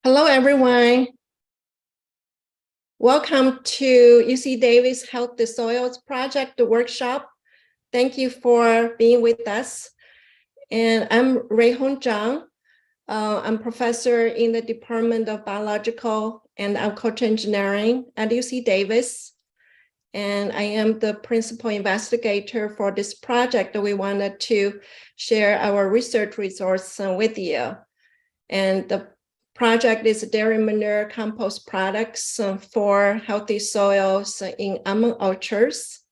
Hello, everyone. Welcome to UC Davis Healthy Soils Project workshop. Thank you for being with us. And I'm Ruihong Zhang. I'm professor in the Department of Biological and Agricultural Engineering at UC Davis. And I am the principal investigator for this project. We wanted to share our research resource with you. And the project is dairy manure compost products for healthy soils in almond orchards.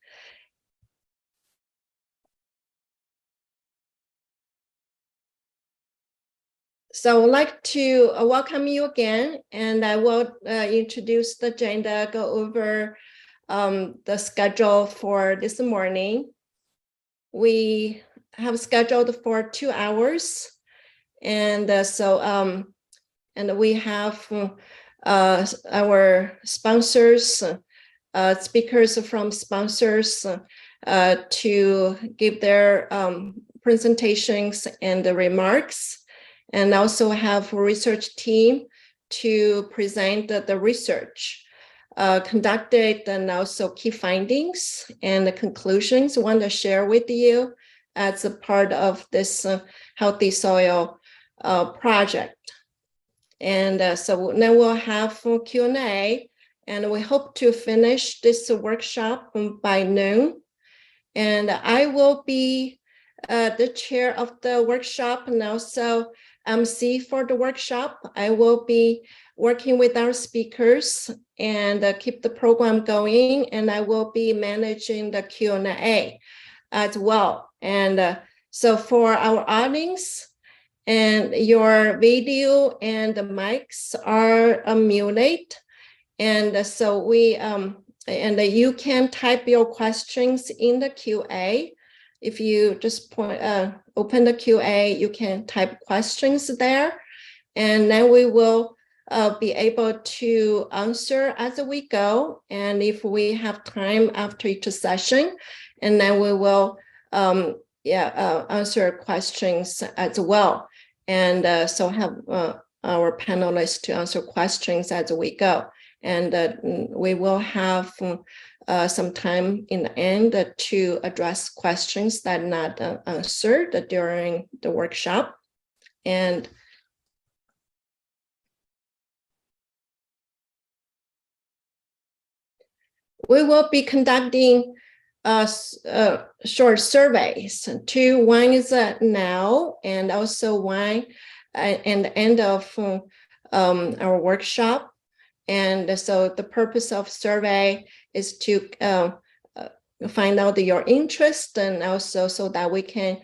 So I would like to welcome you again, and I will introduce the agenda, go over the schedule for this morning. We have scheduled for 2 hours, and and we have our sponsors, speakers from sponsors to give their presentations and remarks, and also have a research team to present the research conducted and also key findings and the conclusions I want to share with you as a part of this healthy soil project. And so now we'll have Q&A, and we hope to finish this workshop by noon. And I will be the chair of the workshop and also MC for the workshop. I will be working with our speakers and keep the program going, and I will be managing the Q&A as well. And so for our audience, and your video and the mics are muted, and so we and you can type your questions in the QA. If you just open the QA, you can type questions there, and then we will be able to answer as we go. And if we have time after each session, and then we will answer questions as well. And so have our panelists to answer questions as we go. And we will have some time in the end to address questions that are not answered during the workshop. And we will be conducting short surveys. One is now, and also one at the end of our workshop. And so the purpose of survey is to find out your interest, and also so that we can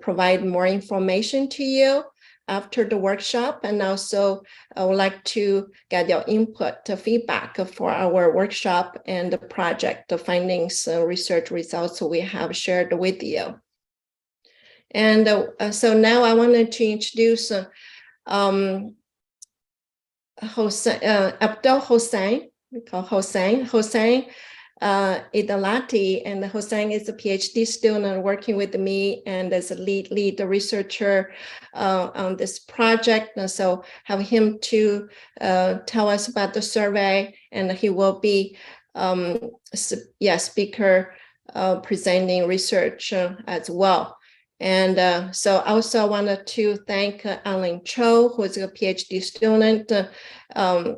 provide more information to you after the workshop. And also I would like to get your input, feedback for our workshop and the project, the findings, research results we have shared with you. And so now I wanted to introduce Abdel Hossein, we call Hossein Idalati, and Hossein is a PhD student working with me and as a lead researcher on this project. And so have him to tell us about the survey, and he will be speaker presenting research as well. And so also I wanted to thank Anling Cho, who is a PhD student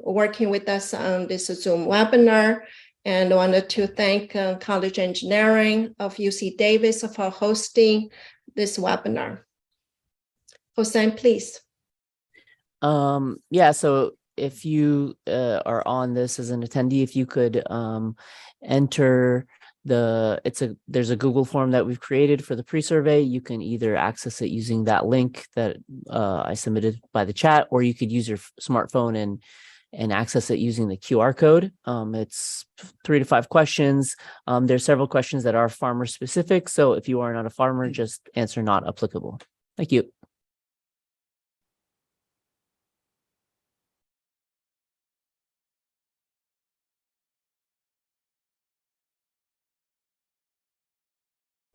working with us on this Zoom webinar. And I wanted to thank College Engineering of UC Davis for hosting this webinar. Hossein, please. So if you are on this as an attendee, if you could enter there's a Google form that we've created for the pre-survey. You can either access it using that link that I submitted by the chat, or you could use your smartphone and access it using the QR code. It's 3 to 5 questions. There's several questions that are farmer specific. So if you are not a farmer, just answer not applicable. Thank you.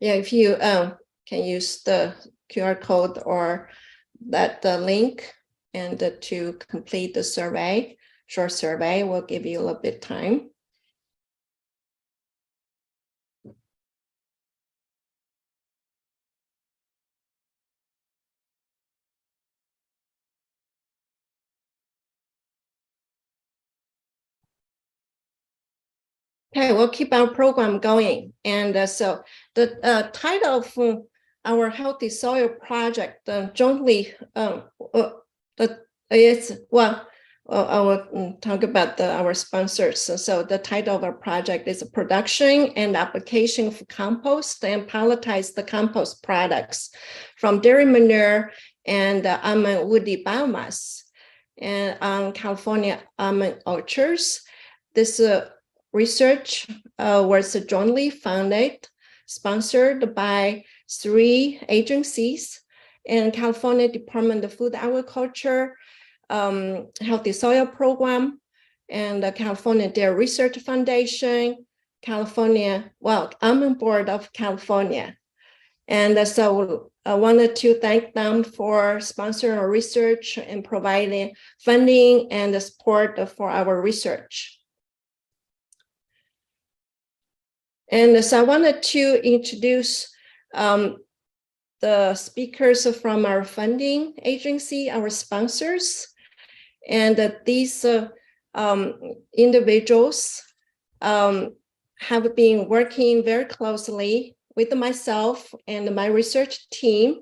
Yeah, if you can use the QR code or the link, and to complete the survey, short survey. We'll give you a little bit time. Okay, we'll keep our program going. And so the title of our Healthy Soil Project jointly is, well, I will talk about our sponsors. So the title of our project is Production and Application of Compost and Pelletize the Compost Products from Dairy Manure and Almond Woody Biomass and on California almond orchards. This research was jointly funded, sponsored by 3 agencies and California Department of Food and Agriculture, Healthy Soil Program, and the California Dairy Research Foundation, Almond Board of California. And so I wanted to thank them for sponsoring our research and providing funding and support for our research. And so I wanted to introduce the speakers from our funding agency, our sponsors. And these individuals have been working very closely with myself and my research team.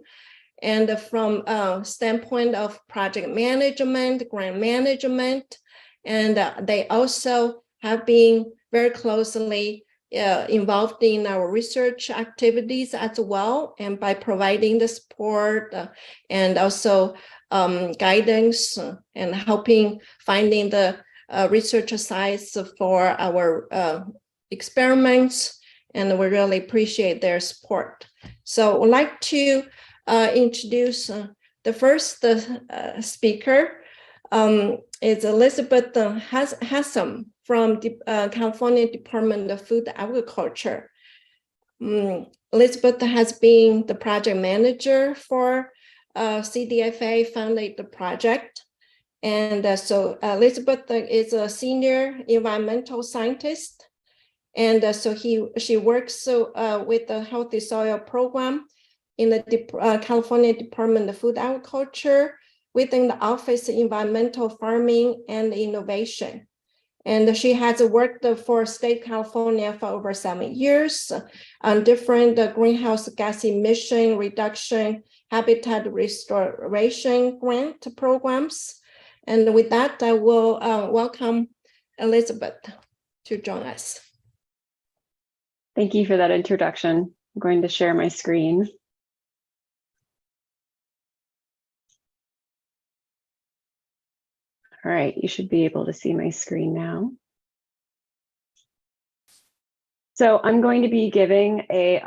And from standpoint of project management, grant management, and they also have been very closely involved in our research activities as well, and by providing the support and also guidance and helping finding the research sites for our experiments, and we really appreciate their support. So I'd like to introduce the first speaker. Is Elizabeth Hassan from the California Department of Food and Agriculture. Elizabeth has been the project manager for CDFA funded the project. And so Elizabeth is a senior environmental scientist. And so she works with the Healthy Soil Program in the California Department of Food and Agriculture within the Office of Environmental Farming and Innovation. And she has worked for State California for over 7 years on different greenhouse gas emission reduction, habitat restoration grant programs. And with that, I will welcome Elizabeth to join us. Thank you for that introduction. I'm going to share my screen. All right, you should be able to see my screen now. So I'm going to be giving a,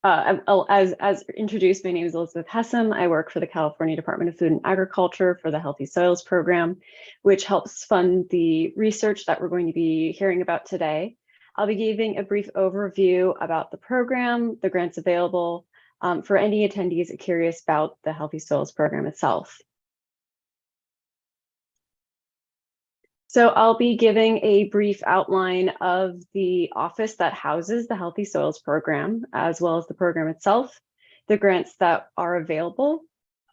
as introduced, my name is Elizabeth Hessam. I work for the California Department of Food and Agriculture for the Healthy Soils Program, which helps fund the research that we're going to be hearing about today. I'll be giving a brief overview about the program, the grants available for any attendees curious about the Healthy Soils Program itself. So I'll be giving a brief outline of the office that houses the Healthy Soils Program, as well as the program itself, the grants that are available,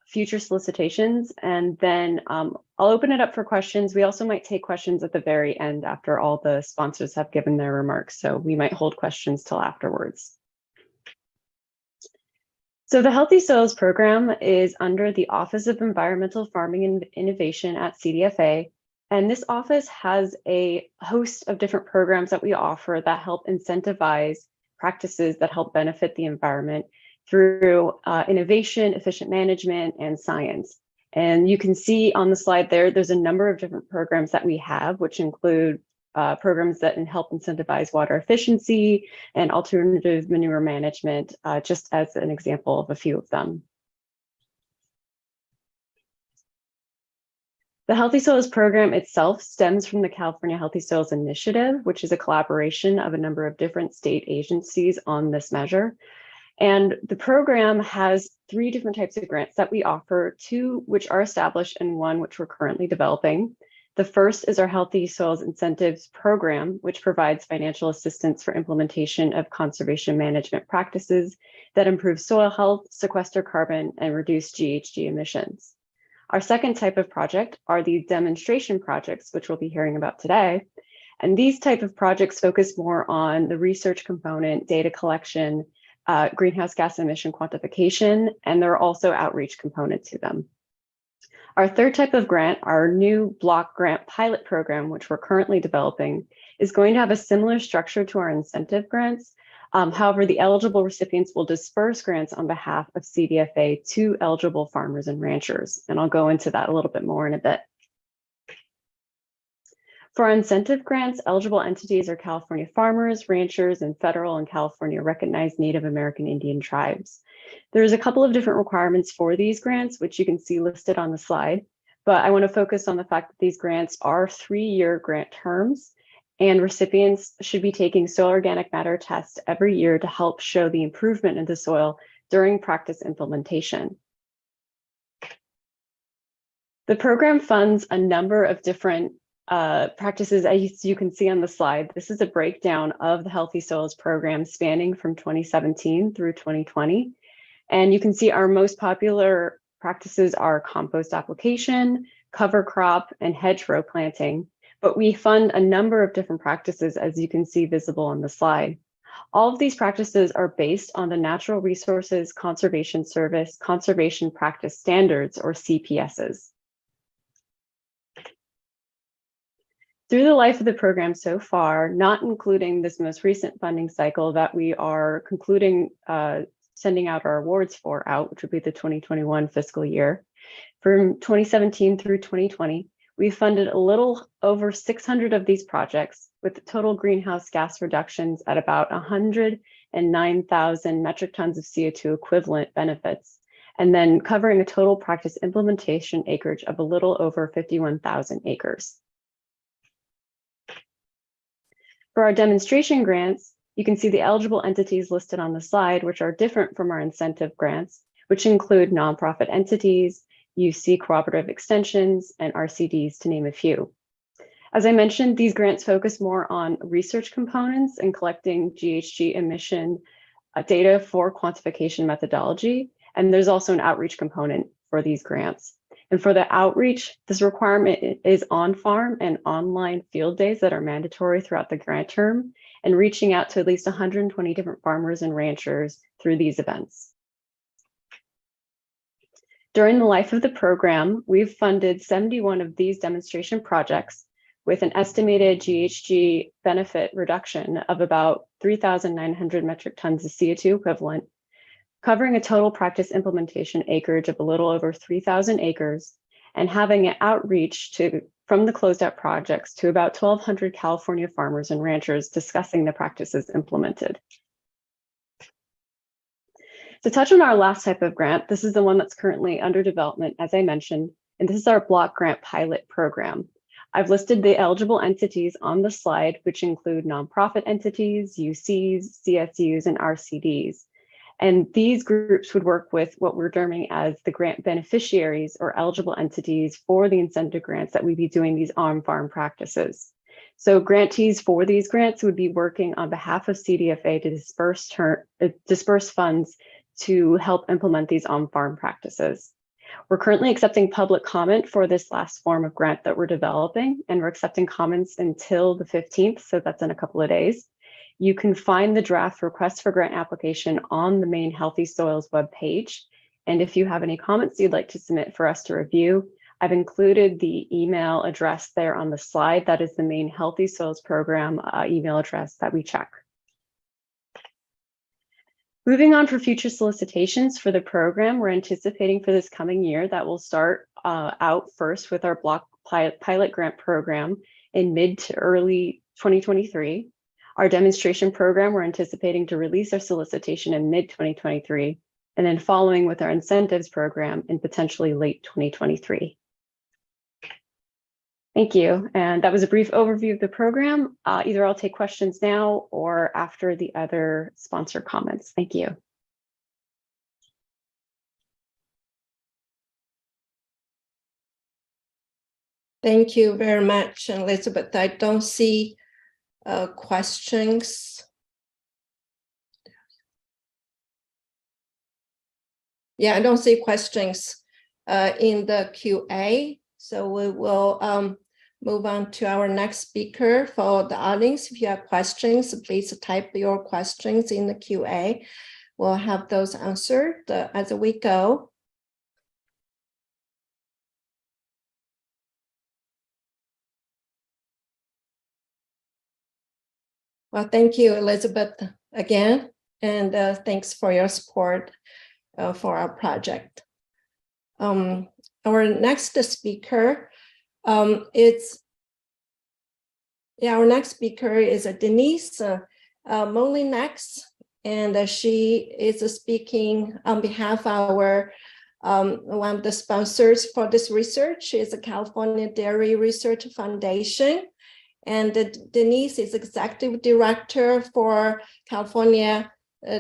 future solicitations, and then I'll open it up for questions. We also might take questions at the very end after all the sponsors have given their remarks, so we might hold questions till afterwards. So the Healthy Soils Program is under the Office of Environmental Farming and Innovation at CDFA. And this office has a host of different programs that we offer that help incentivize practices that help benefit the environment through innovation, efficient management, and science. And you can see on the slide there's a number of different programs that we have, which include programs that help incentivize water efficiency and alternative manure management, just as an example of a few of them. The Healthy Soils Program itself stems from the California Healthy Soils Initiative, which is a collaboration of a number of different state agencies on this measure. And the program has 3 different types of grants that we offer, 2 which are established and 1 which we're currently developing. The first is our Healthy Soils Incentives Program, which provides financial assistance for implementation of conservation management practices that improve soil health, sequester carbon, and reduce GHG emissions. Our second type of project are the demonstration projects, which we'll be hearing about today. And these type of projects focus more on the research component, data collection, greenhouse gas emission quantification, and there are also outreach component to them. Our third type of grant, our new block grant pilot program, which we're currently developing, is going to have a similar structure to our incentive grants. However, the eligible recipients will disperse grants on behalf of CDFA to eligible farmers and ranchers. And I'll go into that a little bit more in a bit. For our incentive grants, eligible entities are California farmers, ranchers, and federal and California recognized Native American Indian tribes. There's a couple of different requirements for these grants, which you can see listed on the slide, but I want to focus on the fact that these grants are 3-year grant terms, and recipients should be taking soil organic matter tests every year to help show the improvement in the soil during practice implementation. The program funds a number of different practices, as you can see on the slide. This is a breakdown of the Healthy Soils program spanning from 2017 through 2020. And you can see our most popular practices are compost application, cover crop, and hedgerow planting. But we fund a number of different practices, as you can see visible on the slide. All of these practices are based on the Natural Resources Conservation Service Conservation Practice Standards, or CPSs. Through the life of the program so far, not including this most recent funding cycle that we are concluding sending out our awards for which would be the 2021 fiscal year, from 2017 through 2020, we funded a little over 600 of these projects with total greenhouse gas reductions at about 109,000 metric tons of CO2 equivalent benefits, and then covering a total practice implementation acreage of a little over 51,000 acres. For our demonstration grants, you can see the eligible entities listed on the slide, which are different from our incentive grants, which include nonprofit entities, UC cooperative extensions, and RCDs, to name a few. As I mentioned, these grants focus more on research components and collecting GHG emission data for quantification methodology, and there's also an outreach component for these grants. And for the outreach, this requirement is on-farm and online field days that are mandatory throughout the grant term, and reaching out to at least 120 different farmers and ranchers through these events. During the life of the program, we've funded 71 of these demonstration projects with an estimated GHG benefit reduction of about 3,900 metric tons of CO2 equivalent, covering a total practice implementation acreage of a little over 3,000 acres, and having an outreach from the closed out projects to about 1,200 California farmers and ranchers discussing the practices implemented. To touch on our last type of grant, this is the one that's currently under development, as I mentioned, and this is our block grant pilot program. I've listed the eligible entities on the slide, which include nonprofit entities, UCs, CSUs, and RCDs. And these groups would work with what we're terming as the grant beneficiaries, or eligible entities for the incentive grants that we'd be doing these on-farm practices. So grantees for these grants would be working on behalf of CDFA to disperse funds to help implement these on-farm practices. We're currently accepting public comment for this last form of grant that we're developing, and we're accepting comments until the 15th, so that's in a couple of days. You can find the draft request for grant application on the main Healthy Soils webpage. And if you have any comments you'd like to submit for us to review, I've included the email address there on the slide. That is the main Healthy Soils program email address that we check. Moving on for future solicitations for the program, we're anticipating for this coming year that we'll start out first with our block pilot grant program in mid to early 2023. Our demonstration program, we're anticipating to release our solicitation in mid-2023, and then following with our incentives program in potentially late 2023. Thank you. And that was a brief overview of the program. Either I'll take questions now or after the other sponsor comments. Thank you. Thank you very much, Elizabeth. I don't see questions. Yeah, I don't see questions in the QA. So we will move on to our next speaker. For the audience, if you have questions, please type your questions in the QA. We'll have those answered as we go. Well, thank you, Elizabeth, again, and thanks for your support for our project. Our next speaker our next speaker is Denise Molinex, and she is speaking on behalf of our one of the sponsors for this research is the California Dairy Research Foundation. And Denise is Executive Director for California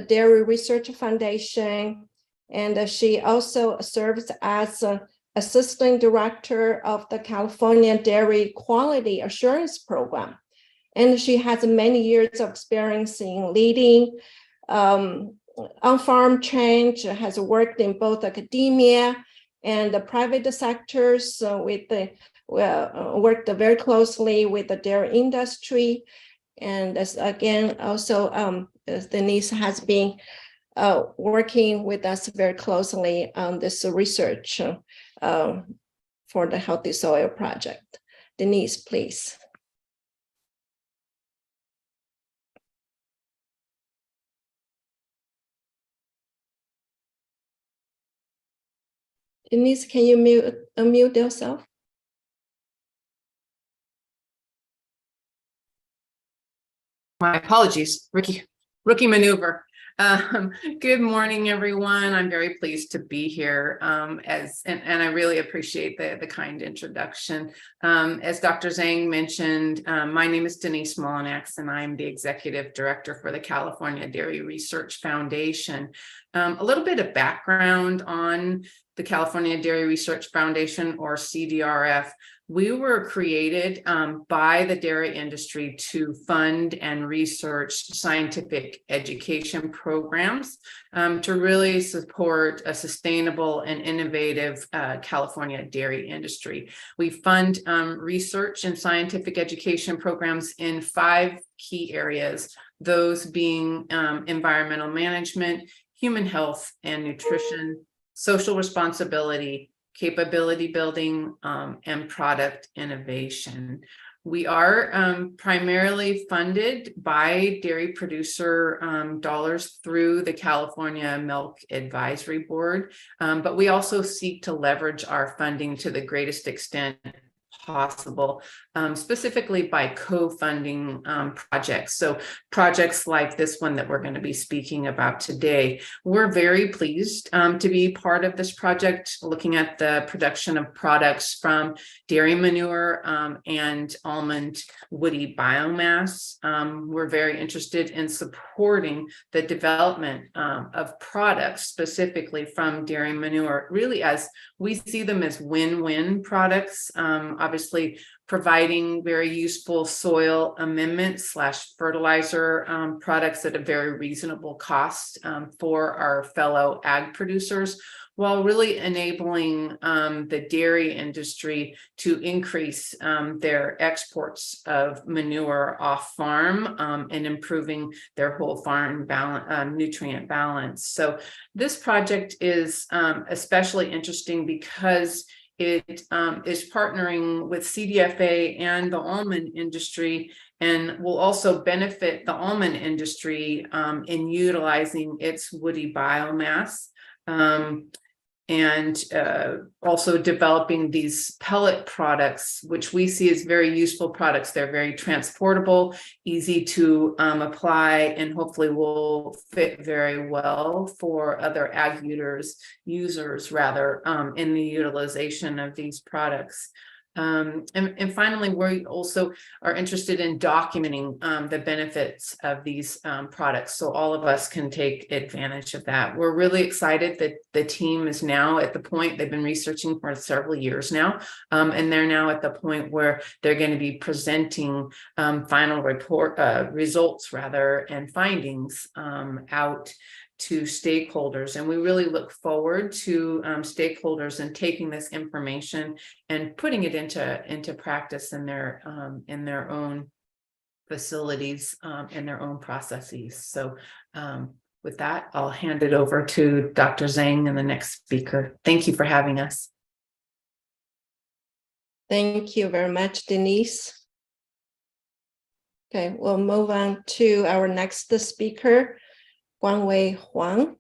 Dairy Research Foundation. And she also serves as Assistant Director of the California Dairy Quality Assurance Program. And she has many years of experience in leading on-farm change, has worked in both academia and the private sectors worked very closely with the dairy industry. And as again, also Denise has been working with us very closely on this research for the Healthy Soil Project. Denise, please. Denise, can you unmute yourself? My apologies, rookie maneuver. Good morning, everyone. I'm very pleased to be here and I really appreciate the kind introduction. As Dr. Zhang mentioned, my name is Denise Molinex, and I'm the Executive Director for the California Dairy Research Foundation. A little bit of background on the California Dairy Research Foundation, or CDRF. We were created by the dairy industry to fund and research scientific education programs to really support a sustainable and innovative California dairy industry. We fund research and scientific education programs in 5 key areas, those being environmental management, human health and nutrition, social responsibility, capability building, and product innovation. We are primarily funded by dairy producer dollars through the California Milk Advisory Board, but we also seek to leverage our funding to the greatest extent possible, specifically by co-funding projects. So projects like this one that we're going to be speaking about today. We're very pleased to be part of this project, looking at the production of products from dairy manure and almond woody biomass. We're very interested in supporting the development of products specifically from dairy manure, really as we see them as win-win products. Obviously, providing very useful soil amendment / fertilizer products at a very reasonable cost for our fellow ag producers, while really enabling the dairy industry to increase their exports of manure off farm and improving their whole farm nutrient balance. So this project is especially interesting because it is partnering with CDFA and the almond industry, and will also benefit the almond industry in utilizing its woody biomass. And also developing these pellet products, which we see as very useful products. They're very transportable, easy to apply, and hopefully will fit very well for other ag users in the utilization of these products. And finally, we also are interested in documenting the benefits of these products, so all of us can take advantage of that. We're really excited that the team is now at the point, they've been researching for several years now, and they're now at the point where they're going to be presenting final results rather, and findings out to stakeholders. And we really look forward to stakeholders and taking this information and putting it into practice in their own facilities and their own processes. So with that, I'll hand it over to Dr. Zhang and the next speaker. Thank you for having us. Thank you very much, Denise. Okay, we'll move on to our next speaker, Guangwei Huang.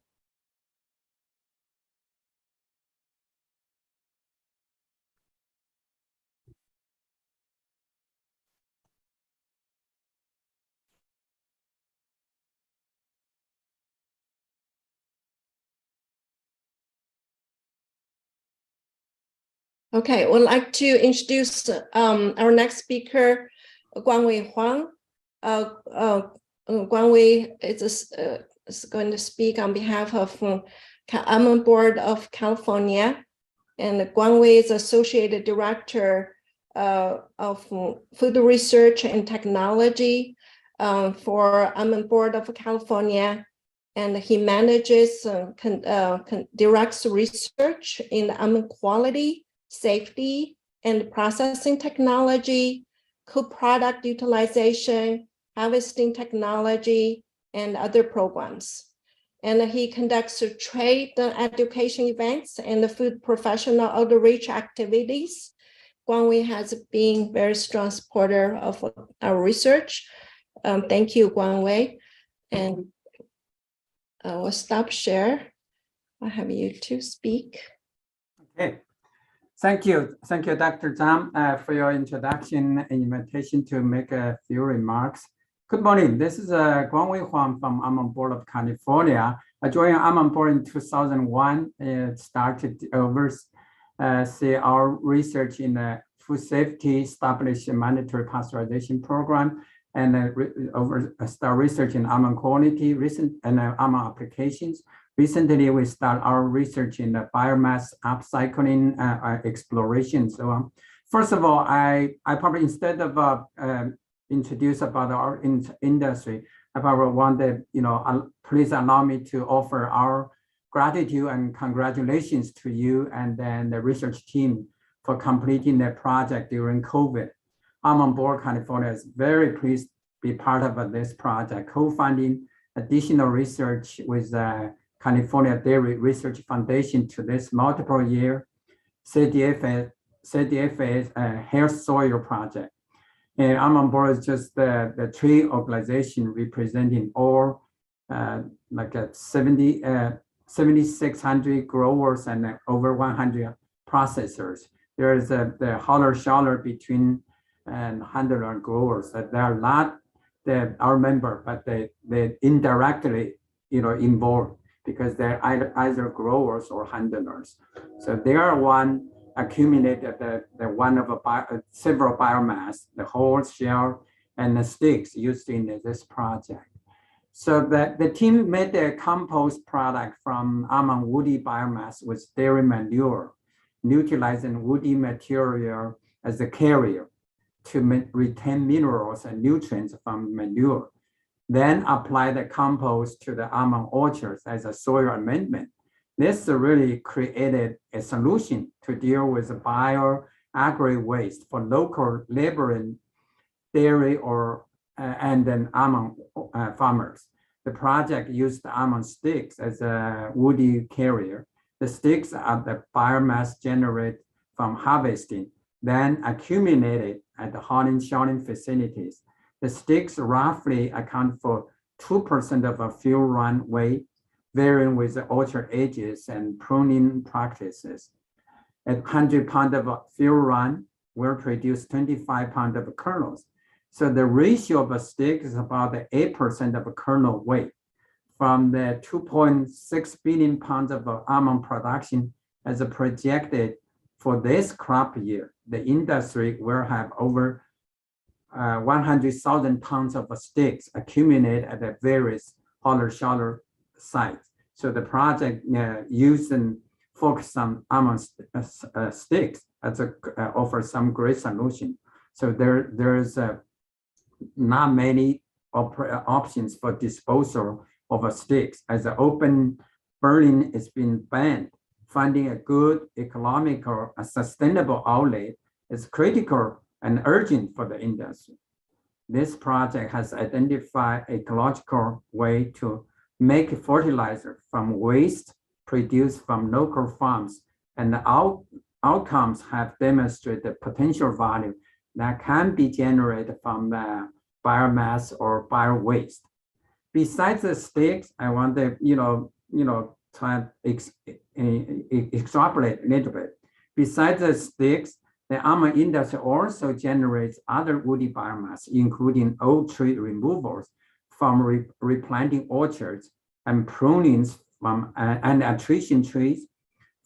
Okay, we'd like to introduce our next speaker, Guangwei Huang. Guangwei is going to speak on behalf of Almond Board of California, and Guangwei is Associate Director of Food Research and Technology for Almond Board of California, and he manages directs research in almond quality, safety, and processing technology, co-product utilization, harvesting technology, and other programs. And he conducts trade education events and the food professional outreach activities. Guangwei has been very strong supporter of our research. Thank you, Guangwei. And we'll stop share. I'll have you to speak. Okay. Thank you, Dr. Zhang, for your introduction and invitation to make a few remarks. Good morning. This is Guangwei Huang from Almond Board of California. I joined Almond Board in 2001 and started to oversee our research in the food safety, established a mandatory pasteurization program, and start research in almond quality, and almond applications. Recently, we start our research in the biomass upcycling exploration. So first of all, I probably, instead of introduce about our industry, I probably want to, please allow me to offer our gratitude and congratulations to you and then the research team for completing the project during COVID. Almond Board California is very pleased to be part of this project, co-funding additional research with California Dairy Research Foundation to this multiple year CDFA Health Soil Project. And Almond Board is just the trade organization representing all like 7,600 growers and over 100 processors. There is the holler between handler and growers that they are not our member, but they indirectly involved, because they're either growers or handlers. So they are one accumulated the one of several biomass, the whole shell and the sticks used in this project. So the team made a compost product from almond woody biomass with dairy manure, utilizing woody material as a carrier to retain minerals and nutrients from manure. Then apply the compost to the almond orchards as a soil amendment. This really created a solution to deal with the bio-agri waste for local laboring dairy and then almond farmers. The project used almond sticks as a woody carrier. The sticks are the biomass generated from harvesting, then accumulated at the hauling shelling facilities. The sticks roughly account for 2% of a fuel run weight, varying with the orchard ages and pruning practices. At 100 pounds of fuel run will produce 25 pounds of kernels. So the ratio of a stick is about 8% of a kernel weight. From the 2.6 billion pounds of almond production as a projected for this crop year, the industry will have over 100,000 tons of sticks accumulated at the various holler-sholler sites. So the project used and focus on almond sticks as offers some great solution. So there's not many options for disposal of sticks, as the open burning is being banned. Finding a good economical, sustainable outlet is critical and urgent for the industry. This project has identified an ecological way to make fertilizer from waste produced from local farms, and the outcomes have demonstrated potential value that can be generated from the biomass or bio waste. Besides the sticks, I want to try to extrapolate a little bit. Besides the sticks, the almond industry also generates other woody biomass, including old tree removals from replanting orchards and prunings from and attrition trees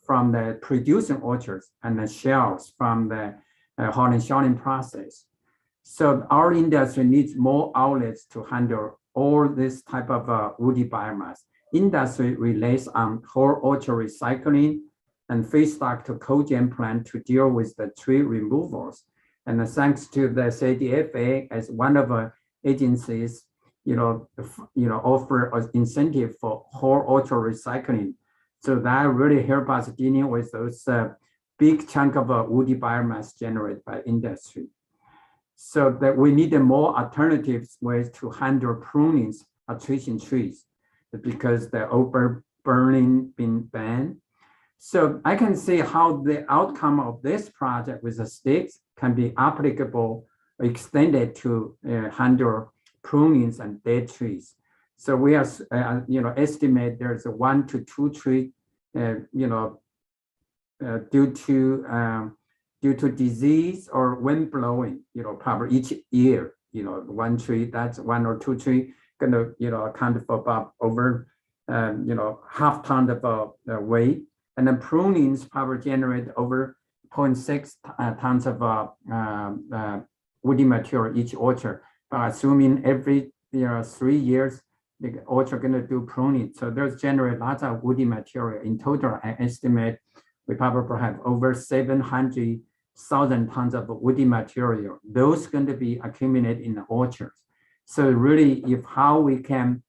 from the producing orchards and the shells from the Holland-Schalling process. So our industry needs more outlets to handle all this type of woody biomass. Industry relies on whole orchard recycling and feedstock to cogen plant to deal with the tree removals. And thanks to the CDFA as one of the agencies, offer an incentive for whole orchard recycling. So that really help us dealing with those big chunk of woody biomass generated by industry. So that we need more alternative ways to handle prunings, attrition trees, because the open burning been banned. So I can see how the outcome of this project with the sticks can be applicable, extended to handle prunings and dead trees. So we are, estimate there's a 1 to 2 tree, due to disease or wind blowing, probably each year, one tree, that's 1 or 2 tree gonna, account for about over, half ton of weight. And then prunings probably generate over 0.6 tons of woody material each orchard. Assuming every 3 years, the orchard gonna do pruning. So there's generate lots of woody material. In total, I estimate we probably have over 700,000 tons of woody material. Those going to be accumulated in the orchards. So really, if how we can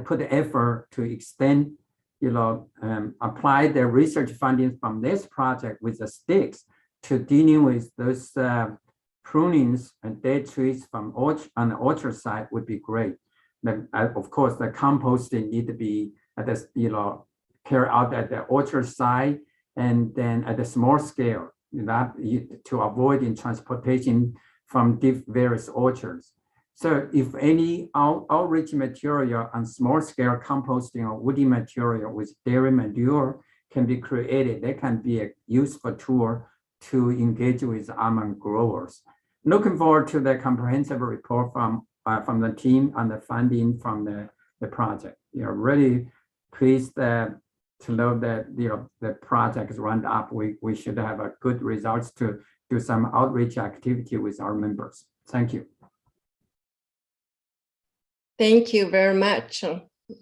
put the effort to extend, apply the research findings from this project with the sticks to dealing with those prunings and dead trees from on the orchard side would be great. Then, of course, the composting need to be at the, carried out at the orchard side and then at a small scale, that to avoid in transportation from various orchards. So if any outreach material on small scale composting or woody material with dairy manure can be created, they can be a useful tool to engage with almond growers. Looking forward to the comprehensive report from the team on the funding from the project. Really pleased to know that the project is ramped up. We should have a good results to do some outreach activity with our members. Thank you. Thank you very much.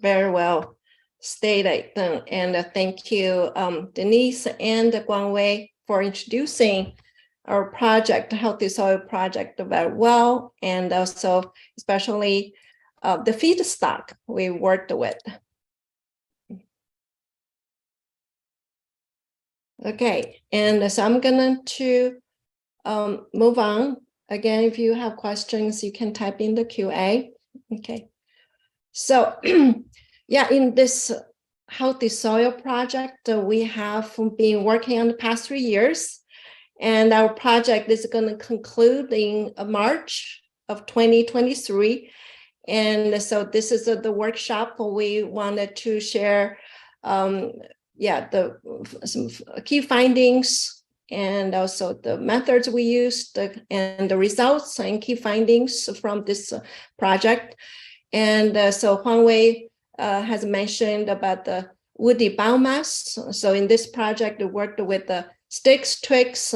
Very well stated. And thank you, Denise and Guangwei, for introducing our project, Healthy Soil Project, very well, and also especially the feedstock we worked with. Okay, and so I'm going to move on. Again, if you have questions, you can type in the QA. Okay, so yeah, in this Healthy Soil Project, we have been working on the past 3 years, and our project is going to conclude in March of 2023. And so this is the workshop we wanted to share some key findings and also the methods we used and the results and key findings from this project. And so Huang Wei has mentioned about the woody biomass. So in this project, we worked with the sticks, twigs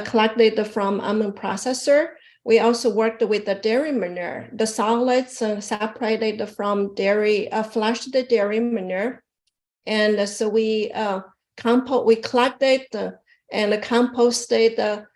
collected from almond processor. We also worked with the dairy manure, the solids separated from dairy, flushed the dairy manure. And so we collected and composted the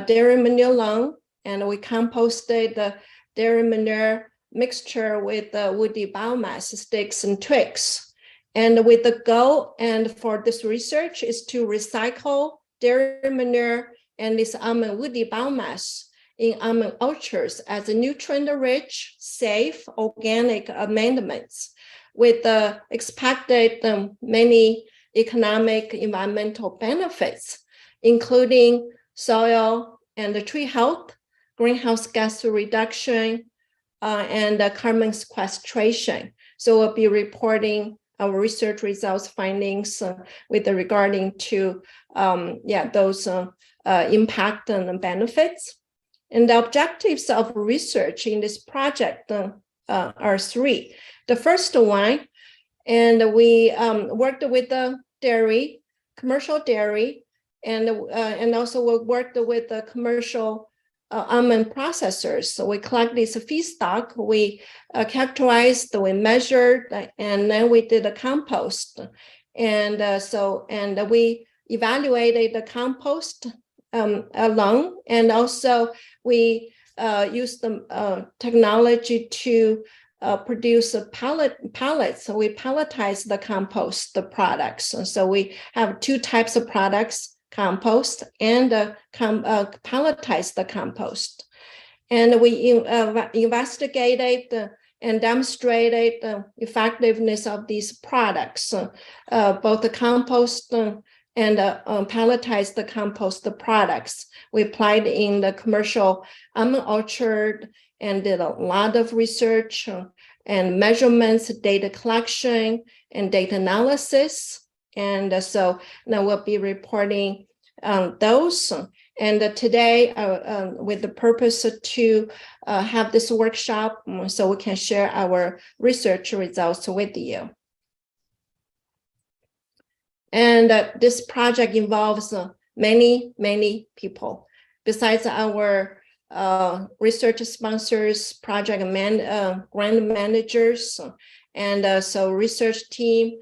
dairy manure lung, and we composted the dairy manure mixture with the woody biomass sticks and twigs. And with the goal and for this research is to recycle dairy manure and this almond woody biomass in almond orchards as a nutrient-rich, safe, organic amendments with the expected many economic environmental benefits, including soil and the tree health, greenhouse gas reduction, and carbon sequestration. So we'll be reporting our research results findings with regarding to those impact and benefits. And the objectives of research in this project are three. The first one, and we worked with the dairy, commercial dairy, and also we worked with the commercial almond processors. So we collect this feedstock, we characterized, we measured, and then we did a compost. And we evaluated the compost alone, and also we used the technology to produce a pellets. So we pelletize the compost, the products. And so we have two types of products, compost and pelletize the compost. And we investigated and demonstrated the effectiveness of these products, both the compost and pelletize the compost products. We applied in the commercial almond orchard and did a lot of research and measurements, data collection, and data analysis. And so now we'll be reporting those. And today, with the purpose to have this workshop so we can share our research results with you. And this project involves many, many people. Besides our research sponsors, project grant managers, and so research team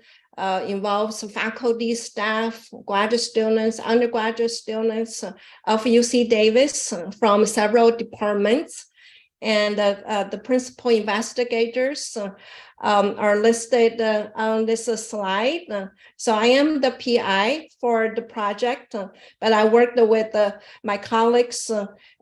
involves faculty, staff, graduate students, undergraduate students of UC Davis from several departments. And the principal investigators are listed on this slide. So I am the PI for the project, but I worked with my colleagues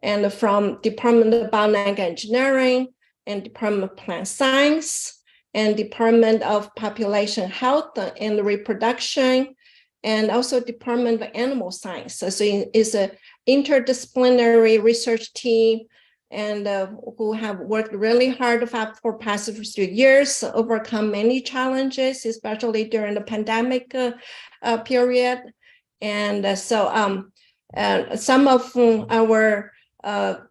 and from Department of Biomedical Engineering and Department of Plant Science and Department of Population Health and Reproduction, and also Department of Animal Science. So it's an interdisciplinary research team and who have worked really hard for past 3 years, overcome many challenges, especially during the pandemic period. And so some of our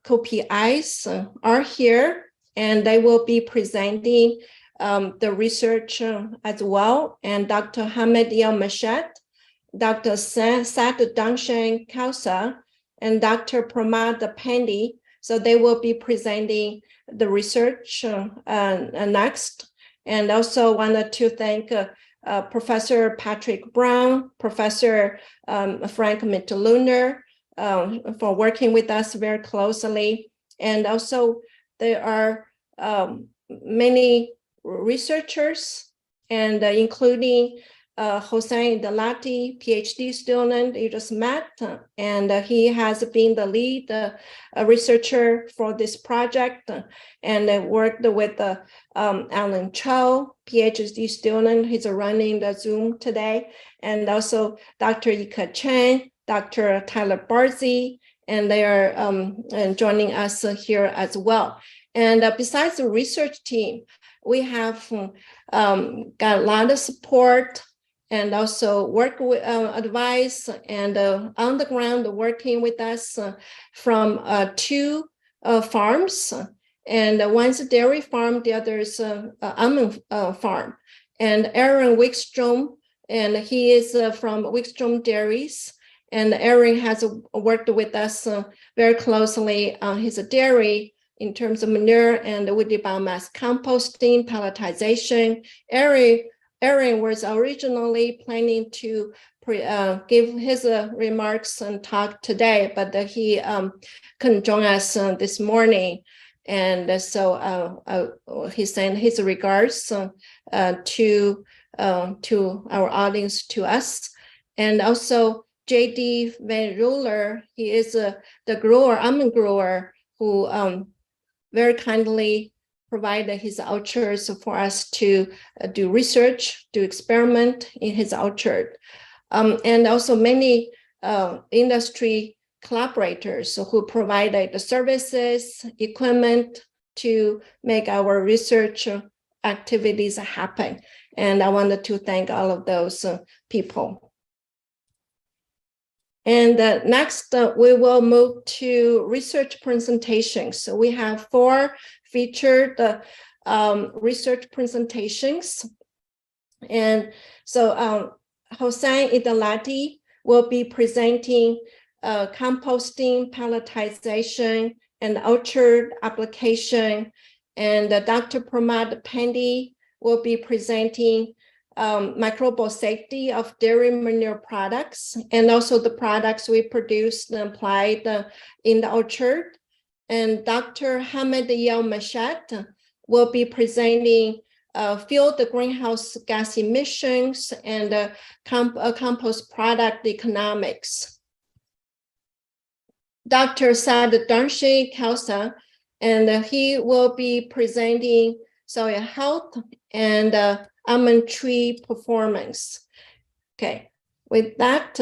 co-PIs are here, and they will be presenting the research as well. And Dr. Hamed El-Mashed, Dr. Sad Dangshan Khalsa, and Dr. Pramod Pandey. So they will be presenting the research next. And also wanted to thank Professor Patrick Brown, Professor Frank Mitterluner for working with us very closely. And also there are many researchers, and including Hossein Dalati, PhD student you just met, and he has been the lead researcher for this project, and worked with Alan Cho, PhD student. He's running the Zoom today, and also Dr. Yika Chen, Dr. Tyler Barzi, and they are joining us here as well. And besides the research team, we have got a lot of support and also work with advice and on the ground working with us from 2 farms. And one's a dairy farm, the other is an almond farm. And Aaron Wickstrom, and he is from Wickstrom Dairies. And Aaron has worked with us very closely on his dairy in terms of manure, and we did biomass composting, pelletization. Aaron was originally planning to give his remarks and talk today, but he couldn't join us this morning. And so he sent his regards to our audience, to us. And also JD Van Ruler, he is the grower, almond grower, who very kindly provided his orchards for us to do research, do experiment in his orchard. And also many industry collaborators who provided the services, equipment to make our research activities happen. And I wanted to thank all of those people. And next, we will move to research presentations. So we have 4 featured research presentations. And so Hossein Idalati will be presenting composting, pelletization, and orchard application. And Dr. Pramod Pandey will be presenting microbial safety of dairy manure products, and also the products we produced and applied in the orchard. And Dr. Hamid Yel-Mashat will be presenting field greenhouse gas emissions and compost product economics. Dr. Saad Darshi Khalsa, and he will be presenting soil health and almond tree performance. Okay, with that,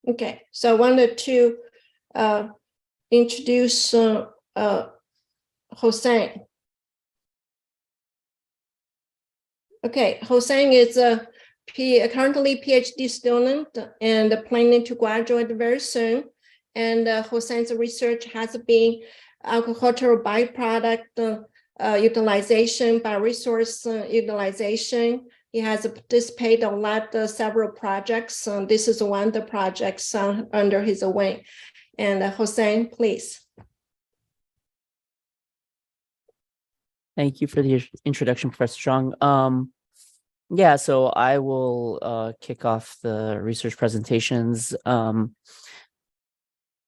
okay, so I wanted to introduce Hossein. Okay, Hossein is currently PhD student and planning to graduate very soon. And Hossein's research has been agricultural byproduct utilization, bioresource utilization. He has participated in a lot of several projects. This is one of the projects under his wing. And Hossein, please. Thank you for the introduction, Professor Strong. Yeah, so I will kick off the research presentations.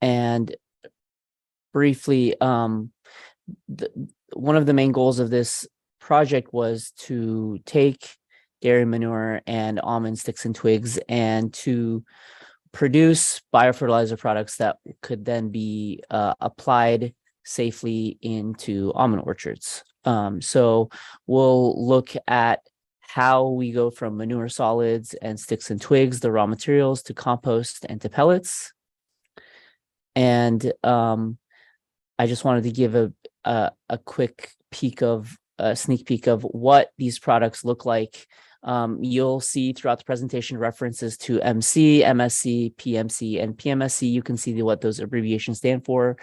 And briefly, one of the main goals of this project was to take dairy manure and almond sticks and twigs and to produce biofertilizer products that could then be applied safely into almond orchards. So we'll look at how we go from manure solids and sticks and twigs, the raw materials, to compost and to pellets. And I just wanted to give a quick sneak peek of what these products look like. You'll see throughout the presentation references to MC, MSC, PMC, and PMSC. You can see what those abbreviations stand for.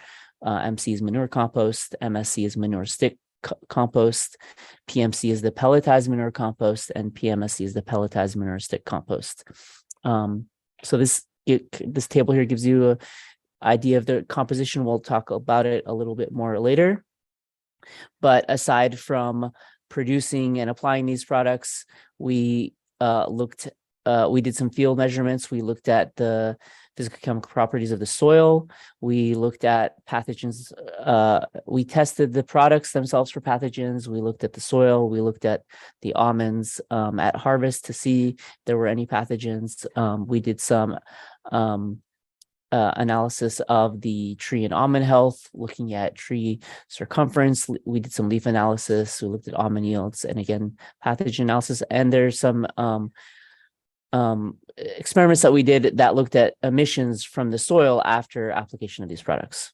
MC is manure compost, MSC is manure stick compost, PMC is the pelletized manure compost, and PMSC is the pelletized manure stick compost. So this table here gives you an idea of the composition. We'll talk about it a little bit more later. But aside from producing and applying these products, we did some field measurements. We looked at the physical chemical properties of the soil. We looked at pathogens. We tested the products themselves for pathogens. We looked at the soil. We looked at the almonds at harvest to see if there were any pathogens. We did some analysis of the tree and almond health, looking at tree circumference. We did some leaf analysis. We looked at almond yields, and again, pathogen analysis. And there's some experiments that we did that looked at emissions from the soil after application of these products.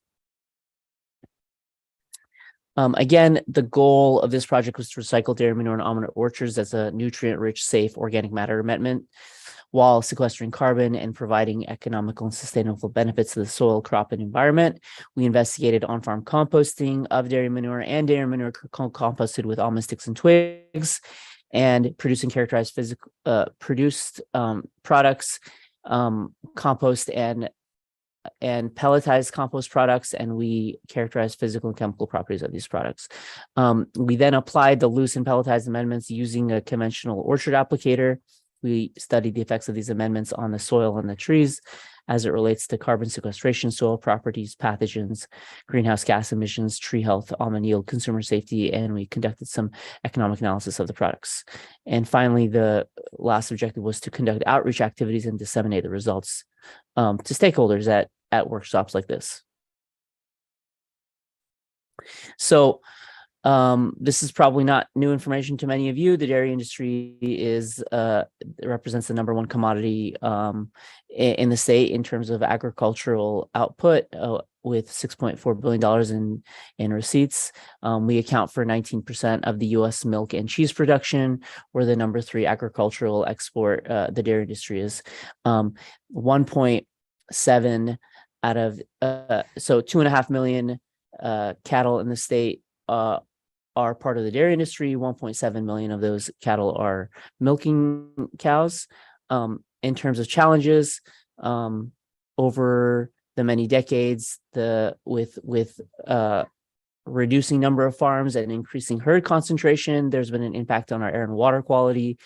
Again, the goal of this project was to recycle dairy manure and almond orchards as a nutrient-rich, safe organic matter amendment. while sequestering carbon and providing economical and sustainable benefits to the soil, crop, and environment. We investigated on-farm composting of dairy manure and dairy manure composted with almond sticks and twigs, and producing characterized physical produced products, compost and pelletized compost products, and we characterized physical and chemical properties of these products. We then applied the loose and pelletized amendments using a conventional orchard applicator. We studied the effects of these amendments on the soil and the trees as it relates to carbon sequestration, soil properties, pathogens, greenhouse gas emissions, tree health, almond yield, consumer safety, and we conducted some economic analysis of the products. And finally, the last objective was to conduct outreach activities and disseminate the results to stakeholders at workshops like this. So this is probably not new information to many of you. The dairy industry represents the #1 commodity in the state in terms of agricultural output, with $6.4 billion in receipts. We account for 19% of the U.S. milk and cheese production. We're the #3 agricultural export. The dairy industry is 1.7 out of so 2.5 million cattle in the state are part of the dairy industry. 1.7 million of those cattle are milking cows. In terms of challenges, over the many decades, with reducing number of farms and increasing herd concentration, there's been an impact on our air and water quality.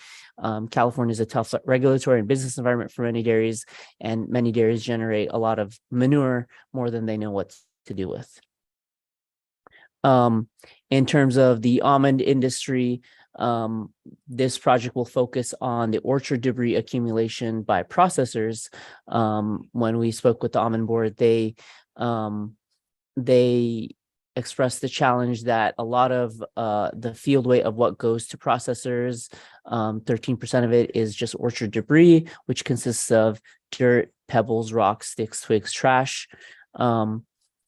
California is a tough regulatory and business environment for many dairies, and many dairies generate a lot of manure, more than they know what to do with. In terms of the almond industry, this project will focus on the orchard debris accumulation by processors. When we spoke with the almond board, they expressed the challenge that a lot of the field weight of what goes to processors, 13% of it is just orchard debris, which consists of dirt, pebbles, rocks, sticks, twigs, trash.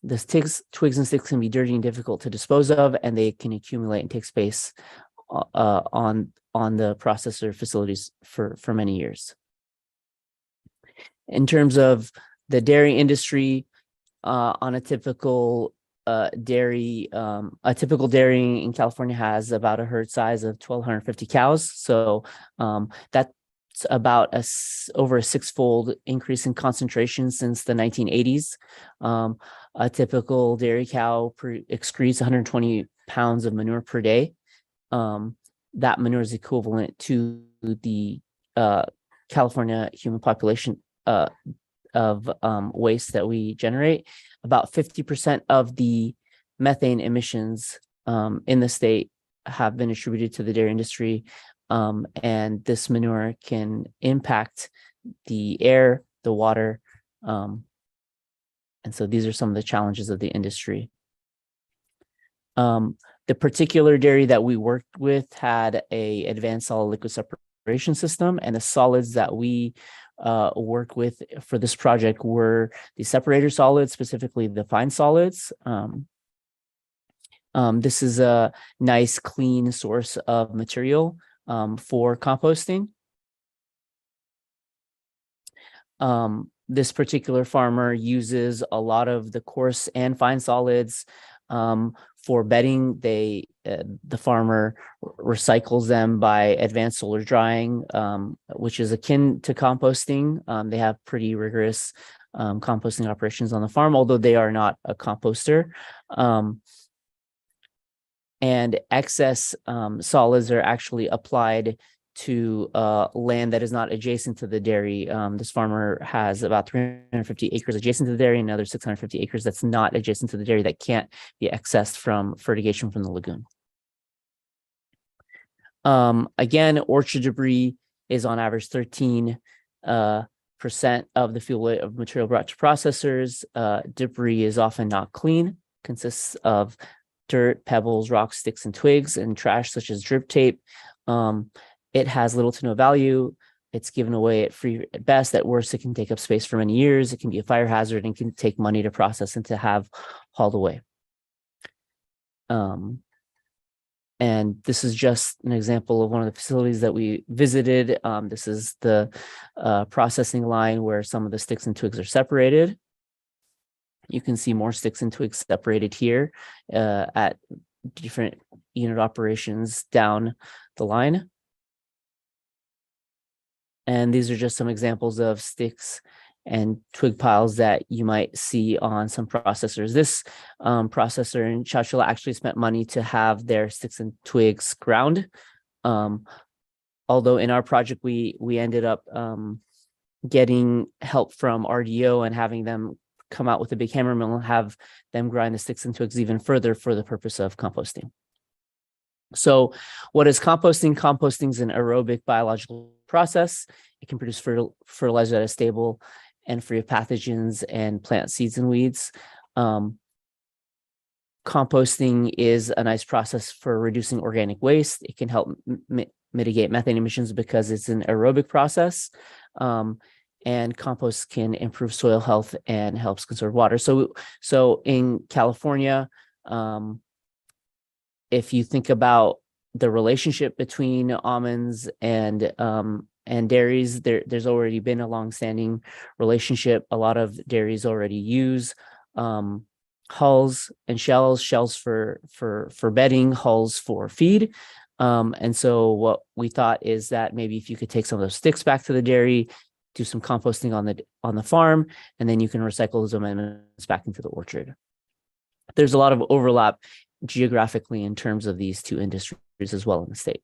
The twigs and sticks can be dirty and difficult to dispose of, and they can accumulate and take space on the processor facilities for many years. In terms of the dairy industry, on a typical dairy in California has about a herd size of 1,250 cows. So that's about over a 6-fold increase in concentration since the 1980s. A typical dairy cow excretes 120 pounds of manure per day. That manure is equivalent to the California human population of waste that we generate. About 50% of the methane emissions in the state have been attributed to the dairy industry, and this manure can impact the air, the water, and so these are some of the challenges of the industry. The particular dairy that we worked with had an advanced solid liquid separation system, and the solids that we work with for this project were the separator solids, specifically the fine solids. This is a nice, clean source of material for composting. This particular farmer uses a lot of the coarse and fine solids for bedding. The farmer recycles them by advanced solar drying, which is akin to composting. They have pretty rigorous composting operations on the farm, although they are not a composter. And excess solids are actually applied to land that is not adjacent to the dairy. This farmer has about 350 acres adjacent to the dairy and another 650 acres that's not adjacent to the dairy that can't be accessed from fertigation from the lagoon. Again, orchard debris is on average 13% of the fuel weight of material brought to processors. Debris is often not clean, consists of dirt, pebbles, rocks, sticks, and twigs, and trash such as drip tape. It has little to no value. It's given away at free at best. At worst, it can take up space for many years. It can be a fire hazard and can take money to process and to have hauled away. And this is just an example of one of the facilities that we visited. This is the processing line where some of the sticks and twigs are separated. You can see more sticks and twigs separated here at different unit operations down the line. And these are just some examples of sticks and twig piles that you might see on some processors. This processor in Chowchilla actually spent money to have their sticks and twigs ground. Although in our project, we ended up getting help from RDO and having them come out with a big hammer mill and have them grind the sticks and twigs even further for the purpose of composting. So what is composting? Composting is an aerobic biological process. It can produce fertilizer that is stable and free of pathogens and plant seeds and weeds. Composting is a nice process for reducing organic waste. It can help mitigate methane emissions because it's an aerobic process. And compost can improve soil health and helps conserve water. So in California, if you think about the relationship between almonds and dairies, there's already been a longstanding relationship. A lot of dairies already use hulls and shells for bedding, hulls for feed. And so what we thought is that maybe if you could take some of those sticks back to the dairy, do some composting on the farm, and then you can recycle those amendments back into the orchard. There's a lot of overlap geographically in terms of these two industries as well in the state.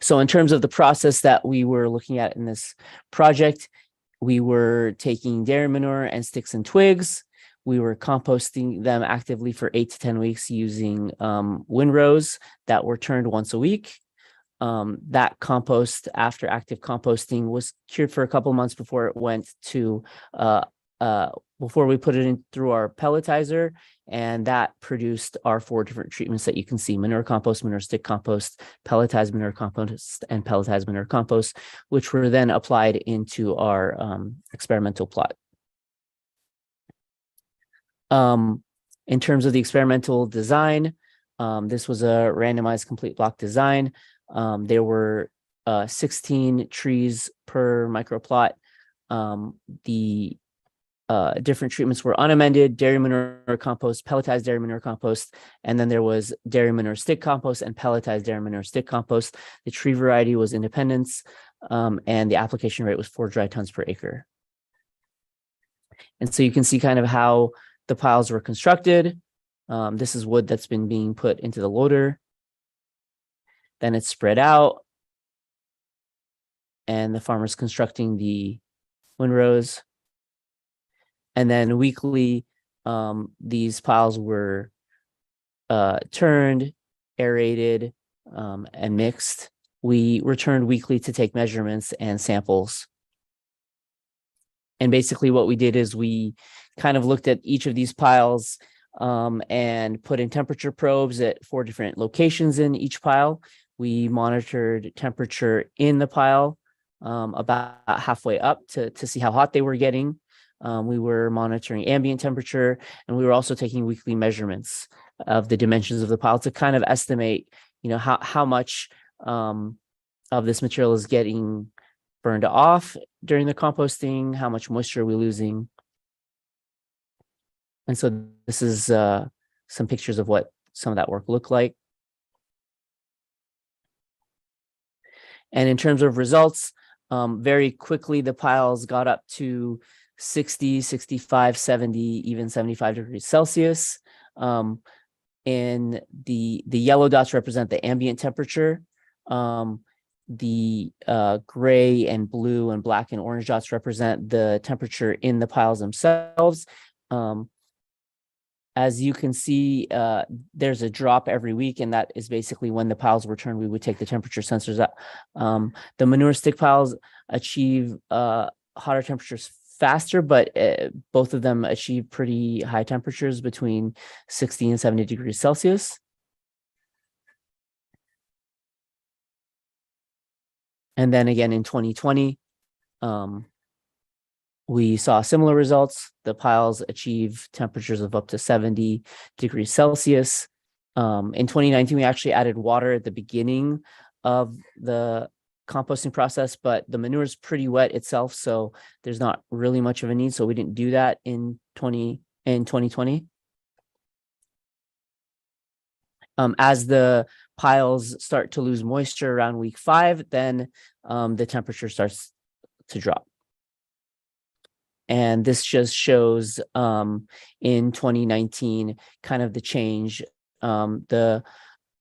So in terms of the process that we were looking at in this project, we were taking dairy manure and sticks and twigs. We were composting them actively for 8 to 10 weeks using windrows that were turned once a week. That compost, after active composting, was cured for a couple of months before it went to before we put it in through our pelletizer, and that produced our 4 different treatments that you can see: manure compost, manure stick compost, pelletized manure compost, and pelletized manure compost, which were then applied into our experimental plot. In terms of the experimental design, this was a randomized complete block design. There were 16 trees per microplot. The different treatments were unamended: dairy manure compost, pelletized dairy manure compost, and then there was dairy manure stick compost and pelletized dairy manure stick compost. The tree variety was Independence, and the application rate was 4 dry tons per acre. And so you can see kind of how the piles were constructed. This is wood that's been being put into the loader. Then it's spread out, and the farmer's constructing the windrows. And then weekly, these piles were turned, aerated, and mixed. We returned weekly to take measurements and samples. And basically what we did is we kind of looked at each of these piles and put in temperature probes at 4 different locations in each pile. We monitored temperature in the pile about halfway up to see how hot they were getting. We were monitoring ambient temperature, and we were also taking weekly measurements of the dimensions of the pile to kind of estimate, how much of this material is getting burned off during the composting, how much moisture are we losing. And so this is some pictures of what some of that work looked like. And in terms of results, very quickly, the piles got up to 60, 65, 70, even 75 degrees Celsius. And the yellow dots represent the ambient temperature. The gray and blue and black and orange dots represent the temperature in the piles themselves. As you can see, there's a drop every week, and that is basically when the piles were turned, we would take the temperature sensors up. The manure stick piles achieve hotter temperatures faster, but both of them achieve pretty high temperatures between 60 and 70 degrees Celsius. And then again in 2020, we saw similar results. The piles achieve temperatures of up to 70 degrees Celsius. In 2019, we actually added water at the beginning of the composting process, but the manure is pretty wet itself, so there's not really much of a need. So we didn't do that in 2020. As the piles start to lose moisture around week 5, then the temperature starts to drop. And this just shows in 2019 kind of the change. The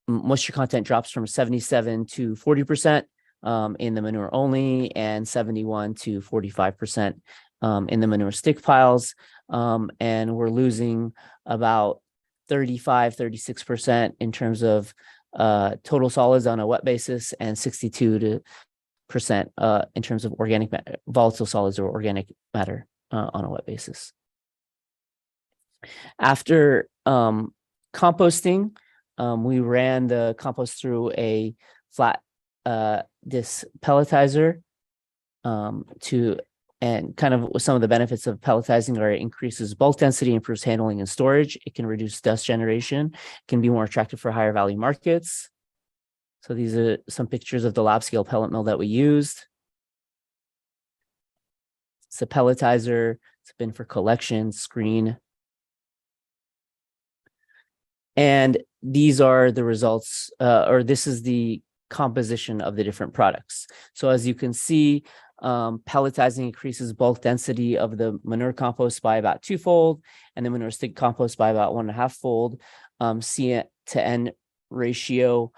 moisture content drops from 77 to 40% in the manure only, and 71 to 45% in the manure stick piles. And we're losing about 36% in terms of total solids on a wet basis, and 62% in terms of organic volatile solids or organic matter on a wet basis. After composting, we ran the compost through a flat disc pelletizer and kind of some of the benefits of pelletizing are it increases bulk density, improves handling and storage. It can reduce dust generation, can be more attractive for higher value markets. So these are some pictures of the lab scale pellet mill that we used. It's a pelletizer. It's been for collection, screen. And these are the results, or this is the composition of the different products. So as you can see, pelletizing increases bulk density of the manure compost by about 2-fold, and the manure stick compost by about 1.5-fold. C to N ratio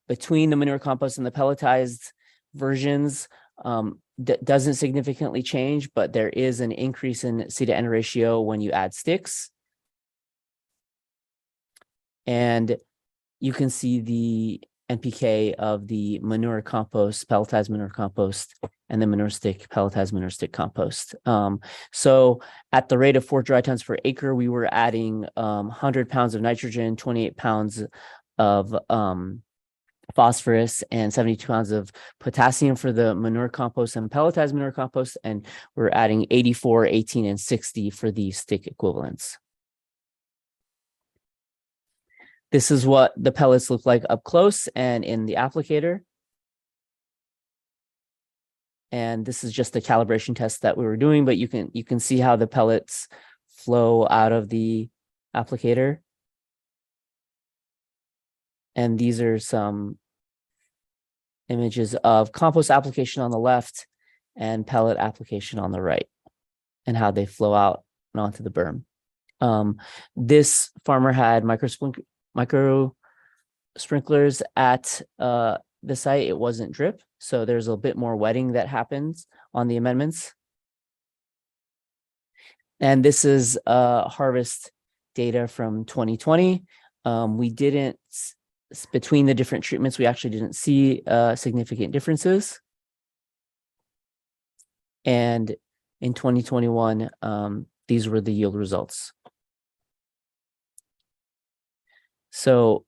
between the manure compost and the pelletized versions doesn't significantly change, but there is an increase in C to N ratio when you add sticks. And you can see the NPK of the manure compost, pelletized manure compost, and the manure stick, pelletized manure stick compost. So at the rate of 4 dry tons per acre, we were adding 100 pounds of nitrogen, 28 pounds of phosphorus, and 72 pounds of potassium for the manure compost and pelletized manure compost. And we're adding 84, 18, and 60 for the stick equivalents. This is what the pellets look like up close and in the applicator. And this is just the calibration test that we were doing, but you can see how the pellets flow out of the applicator. And these are some images of compost application on the left and pellet application on the right, and how they flow out and onto the berm. This farmer had micro sprinklers at the site. It wasn't drip, so there's a bit more wetting that happens on the amendments. And this is harvest data from 2020. We didn't, between the different treatments, we actually didn't see significant differences. And in 2021, these were the yield results. So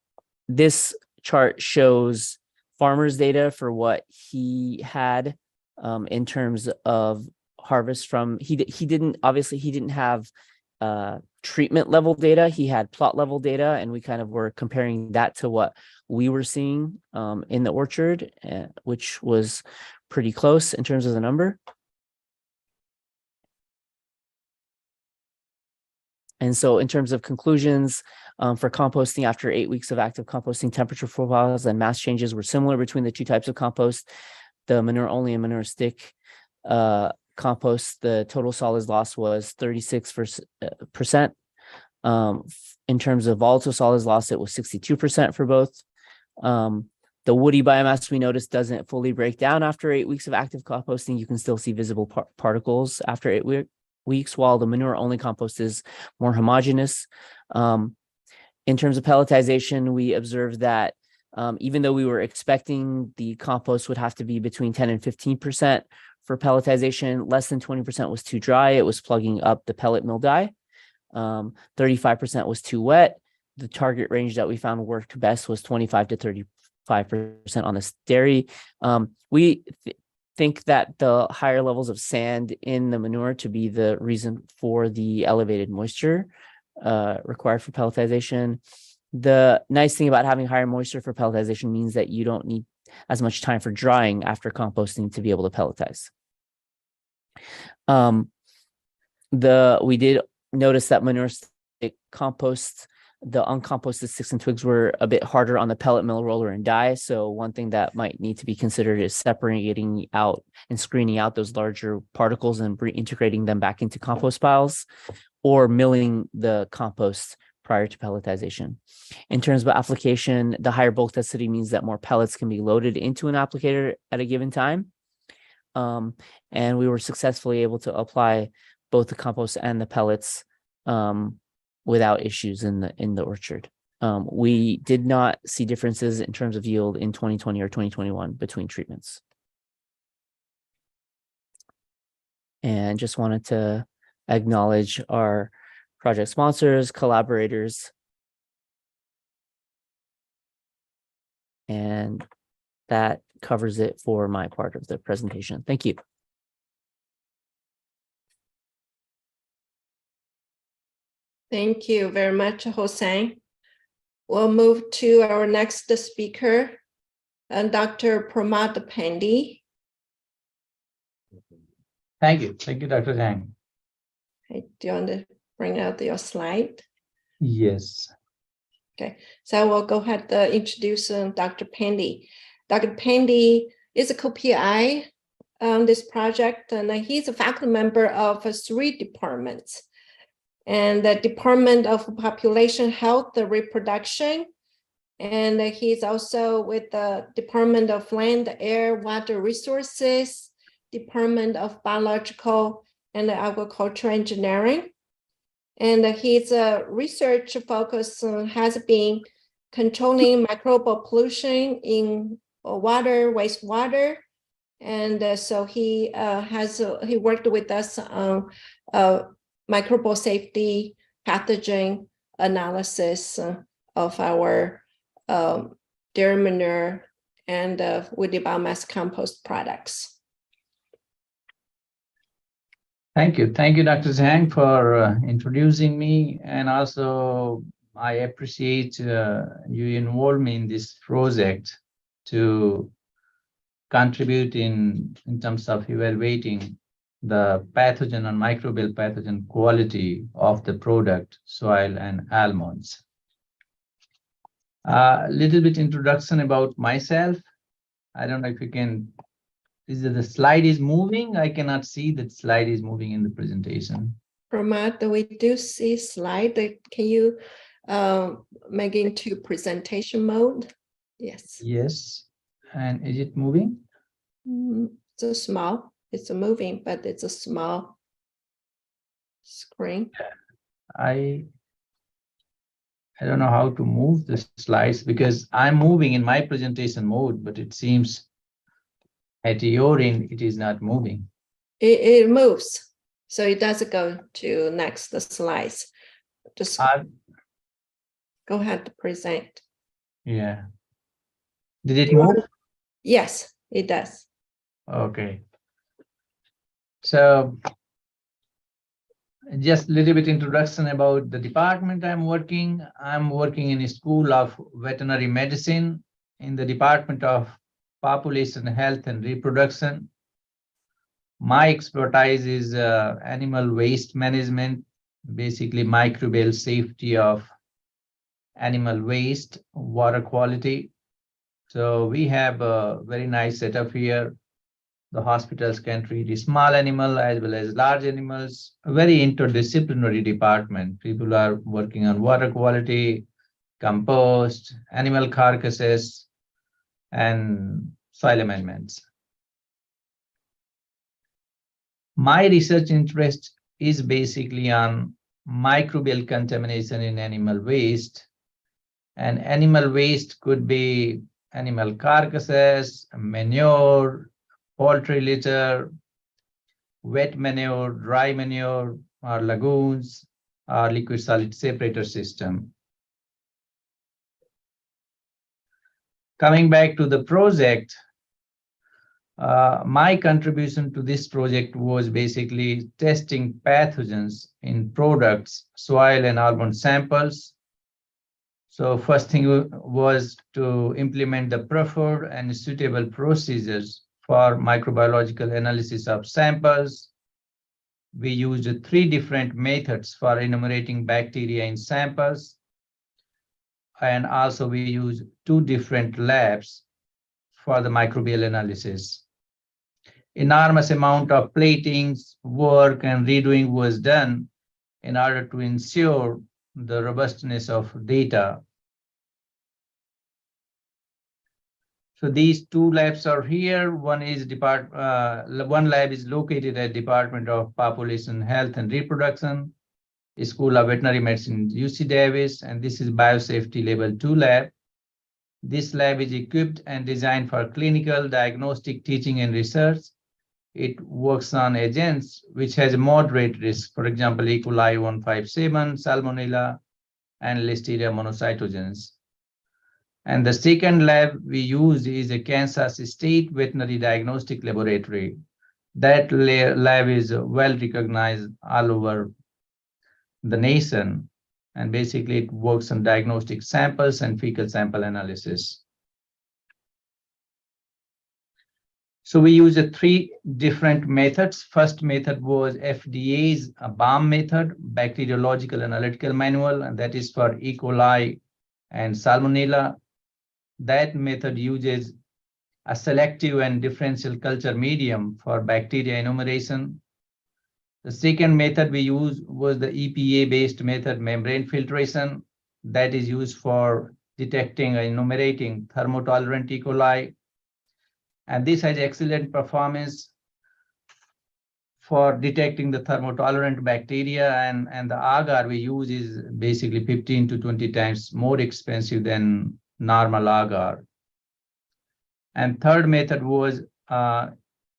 this chart shows farmer's data for what he had in terms of harvest from, he didn't have treatment level data, he had plot level data, and we kind of were comparing that to what we were seeing in the orchard, which was pretty close in terms of the number. And so in terms of conclusions, for composting after 8 weeks of active composting, temperature profiles and mass changes were similar between the two types of compost. The manure only and manure stick compost, the total solids loss was 36%. In terms of volatile solids loss, it was 62% for both. The woody biomass we noticed doesn't fully break down after 8 weeks of active composting. You can still see visible particles after 8 weeks, while the manure only compost is more homogeneous. In terms of pelletization, we observed that even though we were expecting the compost would have to be between 10 and 15% for pelletization, less than 20% was too dry. It was plugging up the pellet mill die. 35% was too wet. The target range that we found worked best was 25 to 35% on the dairy. We think that the higher levels of sand in the manure to be the reason for the elevated moisture required for pelletization. The nice thing about having higher moisture for pelletization means that you don't need as much time for drying after composting to be able to pelletize. We did notice that manure compost, the uncomposted sticks and twigs were a bit harder on the pellet mill roller and die. So one thing that might need to be considered is separating out and screening out those larger particles and reintegrating them back into compost piles, or milling the compost prior to pelletization. In terms of application, the higher bulk density means that more pellets can be loaded into an applicator at a given time. And we were successfully able to apply both the compost and the pellets without issues in the orchard. We did not see differences in terms of yield in 2020 or 2021 between treatments. And just wanted to acknowledge our project sponsors, collaborators, and that covers it for my part of the presentation. Thank you. Thank you very much, Hossein. We'll move to our next speaker, Dr. Pramod Pandey. Thank you. Thank you, Dr. Zhang. Okay, do you want to bring out your slide? Yes. Okay, so we'll go ahead and introduce Dr. Pandey. Dr. Pandey is a co-PI on this project, and he's a faculty member of 3 departments. And the Department of Population Health and Reproduction. And he's also with the Department of Land, Air, Water Resources, Department of Biological and Agricultural Engineering. And his research focus has been controlling microbial pollution in water, wastewater. And so he worked with us on microbial safety pathogen analysis of our dairy manure and woody biomass compost products. Thank you. Thank you, Dr. Zhang, for introducing me. And also, I appreciate you involved me in this project to contribute in terms of evaluating the pathogen and microbial pathogen quality of the product, soil and almonds. A little bit introduction about myself. I don't know if you can, the slide is moving? I cannot see that slide is moving in the presentation. Pramod, we do see slide. Can you make it into presentation mode? Yes. Yes. And is it moving? It's a small. It's moving, but it's a small screen. I don't know how to move the slides because I'm moving in my presentation mode, but it seems at your end, it is not moving. It moves. So it does go to next slides. Just go ahead to present. Yeah. Did it move? Yes, it does. Okay. So just a little bit introduction about the department I'm working. I'm working in a school of veterinary medicine in the Department of Population Health and Reproduction. My expertise is animal waste management, basically microbial safety of animal waste, water quality. So we have a very nice setup here. The hospitals can treat the small animal as well as large animals. A very interdisciplinary department. People are working on water quality, compost, animal carcasses, and soil amendments. My research interest is basically on microbial contamination in animal waste. And animal waste could be animal carcasses, manure, poultry litter, wet manure, dry manure, or lagoons, or liquid solid separator system. Coming back to the project, my contribution to this project was basically testing pathogens in products, soil and almond samples. So first thing was to implement the preferred and suitable procedures for microbiological analysis of samples. We used 3 different methods for enumerating bacteria in samples. And also we used 2 different labs for the microbial analysis. Enormous amount of platings, work, and redoing was done in order to ensure the robustness of data. So these 2 labs are here. One lab is located at Department of Population Health and Reproduction, School of Veterinary Medicine, UC Davis, and this is Biosafety Level 2 lab. This lab is equipped and designed for clinical, diagnostic, teaching, and research. It works on agents which has a moderate risk, for example, E. coli 157, Salmonella, and Listeria monocytogenes. And the second lab we use is a Kansas State Veterinary Diagnostic Laboratory. That lab is well recognized all over the nation, and basically it works on diagnostic samples and fecal sample analysis. So we use 3 different methods. First method was FDA's BAM method, Bacteriological Analytical Manual, and that is for E. coli and Salmonella. That method uses a selective and differential culture medium for bacteria enumeration. The second method we used was the EPA-based method, membrane filtration, that is used for detecting and enumerating thermotolerant E. coli. And this has excellent performance for detecting the thermotolerant bacteria, and the agar we use is basically 15 to 20 times more expensive than normal agar. And third method was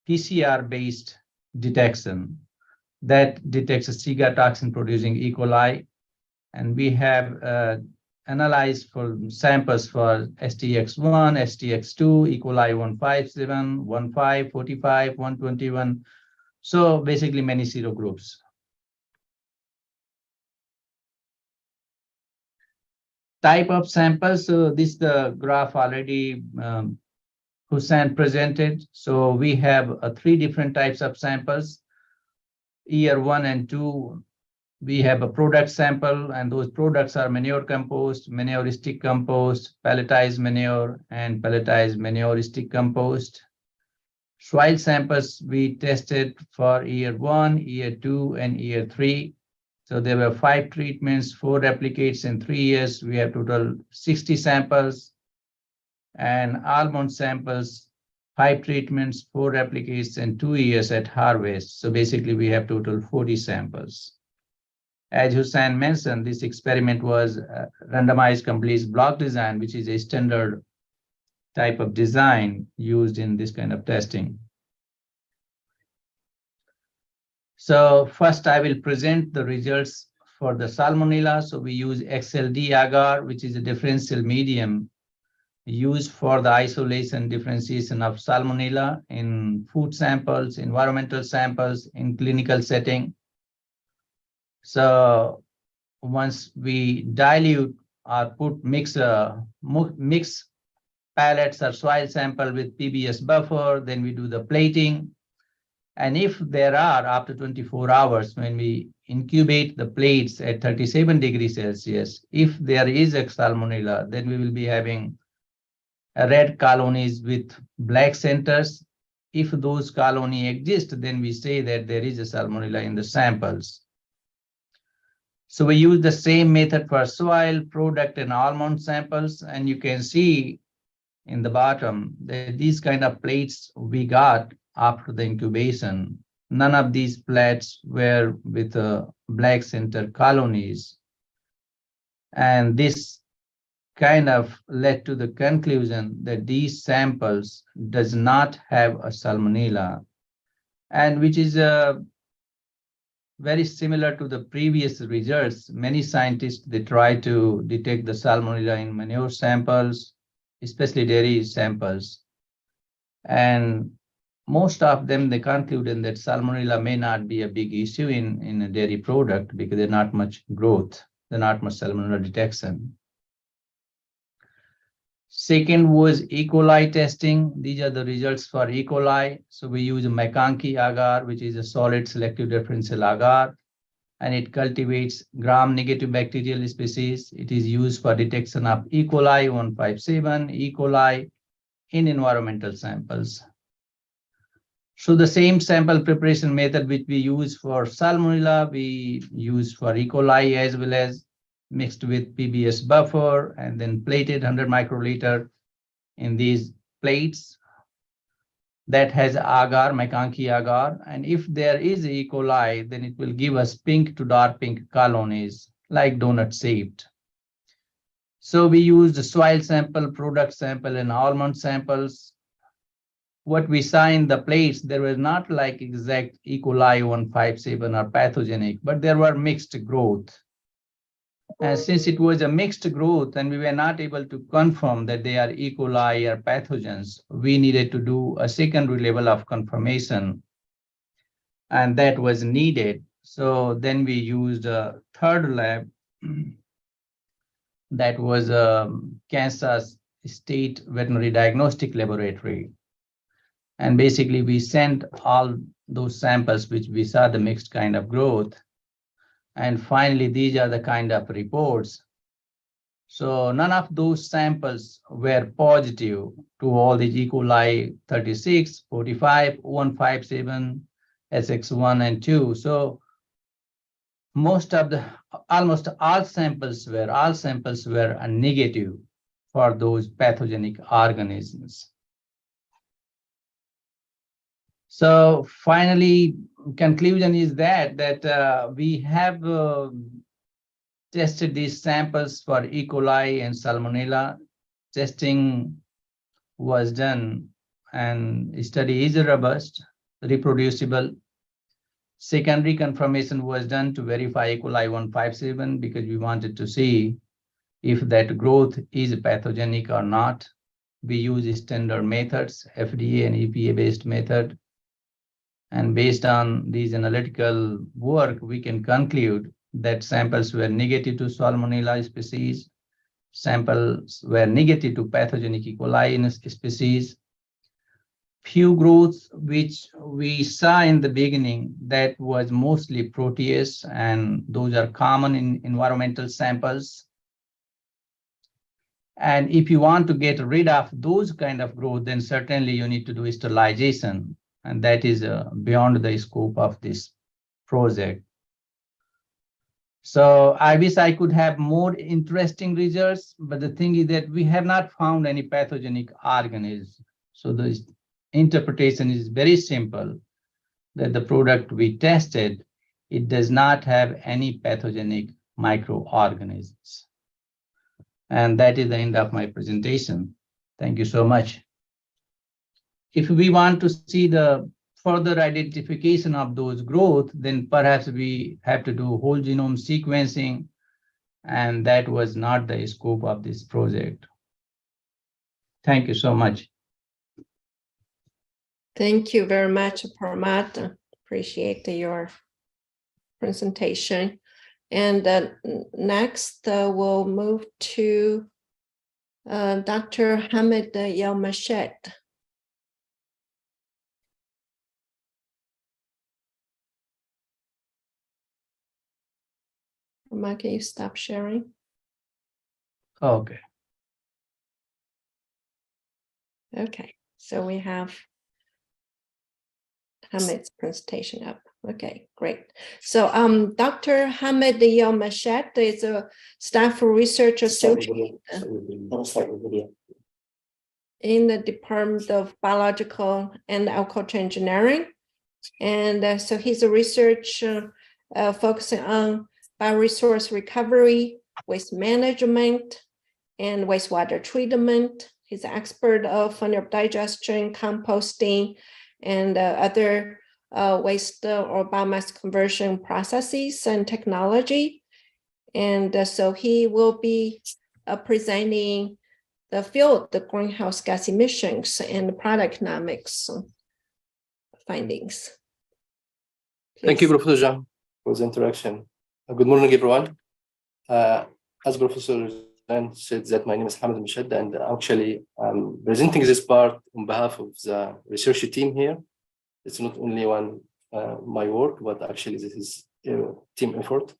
PCR-based detection that detects a SIGA toxin producing E. coli. And we have analyzed for samples for STX1, STX2, E. coli 157, 15, 45, 121. So basically many serogroups. Type of samples, so this is the graph already Hussain presented. So we have 3 different types of samples. Year 1 and 2, we have a product sample, and those products are manure compost, manure-stick compost, pelletized manure, and pelletized manure-stick compost. Soil samples we tested for year 1, year 2, and year 3. So there were 5 treatments, 4 replicates in 3 years. We have total 60 samples. And almond samples, 5 treatments, 4 replicates, and 2 years at harvest. So basically we have total 40 samples. As Hussain mentioned, this experiment was randomized complete block design, which is a standard type of design used in this kind of testing. So first I will present the results for the Salmonella. So we use XLD agar, which is a differential medium used for the isolation differentiation of Salmonella in food samples, environmental samples, in clinical setting. So once we dilute or mix pellets or soil sample with PBS buffer, then we do the plating. And if there are, after 24 hours, when we incubate the plates at 37 degrees Celsius, if there is a Salmonella, then we will be having red colonies with black centers. If those colonies exist, then we say that there is a Salmonella in the samples. So we use the same method for soil, product, and almond samples. And you can see in the bottom that these kind of plates we got after the incubation. None of these plates were with black center colonies. And this kind of led to the conclusion that these samples does not have a Salmonella, and which is very similar to the previous results. Many scientists, they try to detect the Salmonella in manure samples, especially dairy samples. And most of them, they concluded that Salmonella may not be a big issue in a dairy product because there's not much growth, there's not much Salmonella detection. Second was E. coli testing. These are the results for E. coli. So we use McConkey agar, which is a solid selective differential agar, and it cultivates gram-negative bacterial species. It is used for detection of E. coli 157, E. coli in environmental samples. So the same sample preparation method which we use for Salmonella, we use for E. coli as well as mixed with PBS buffer and then plated 100 microliter in these plates that has agar, McConkey agar. And if there is E. coli, then it will give us pink to dark pink colonies like donut shaped. So we used soil sample, product sample, and almond samples. What we saw in the plates, there was not like exact E. coli 157 or pathogenic, but there were mixed growth. And since it was a mixed growth and we were not able to confirm that they are E. coli or pathogens, we needed to do a secondary level of confirmation, and that was needed. So then we used a third lab that was Kansas State Veterinary Diagnostic Laboratory. And basically we sent all those samples which we saw the mixed kind of growth. And finally, these are the kind of reports. So none of those samples were positive to all the E. coli 36, 45, 157, SX1 and 2. So almost all samples were negative for those pathogenic organisms. So finally, conclusion is that we have tested these samples for E. coli and Salmonella. Testing was done and the study is robust, reproducible. Secondary confirmation was done to verify E. coli 157 because we wanted to see if that growth is pathogenic or not. We use standard methods, FDA and EPA-based method. And based on these analytical work, we can conclude that samples were negative to Salmonella species, samples were negative to pathogenic E. coli in a species. Few growths which we saw in the beginning, that was mostly Proteus, and those are common in environmental samples. And if you want to get rid of those kind of growth, then certainly you need to do sterilization. And that is beyond the scope of this project. So I wish I could have more interesting results, but the thing is that we have not found any pathogenic organisms. So the interpretation is very simple, that the product we tested, it does not have any pathogenic microorganisms. And that is the end of my presentation. Thank you so much. If we want to see the further identification of those growth, then perhaps we have to do whole genome sequencing, and that was not the scope of this project. Thank you so much. Thank you very much, Parmat. Appreciate your presentation. And next, we'll move to Dr. Hamid Yelmashed. Parmat, can you stop sharing? Okay. Okay, so we have Hamid's presentation up. Okay, great. So Dr. Hamid Yelmashed is a staff research associate in the Department of Biological and Agricultural Engineering. And so he's a research focusing on bioresource recovery, waste management, and wastewater treatment. He's an expert of fungal digestion, composting, and other waste or biomass conversion processes and technology. And so he will be presenting the field, the greenhouse gas emissions and the product economics findings. Thank you, Please. Professor Zhang, for the introduction. Good morning, everyone. As Professor said that my name is Hamad Mishad, and actually I'm presenting this part on behalf of the research team here. It's not only my work, but actually this is a team effort.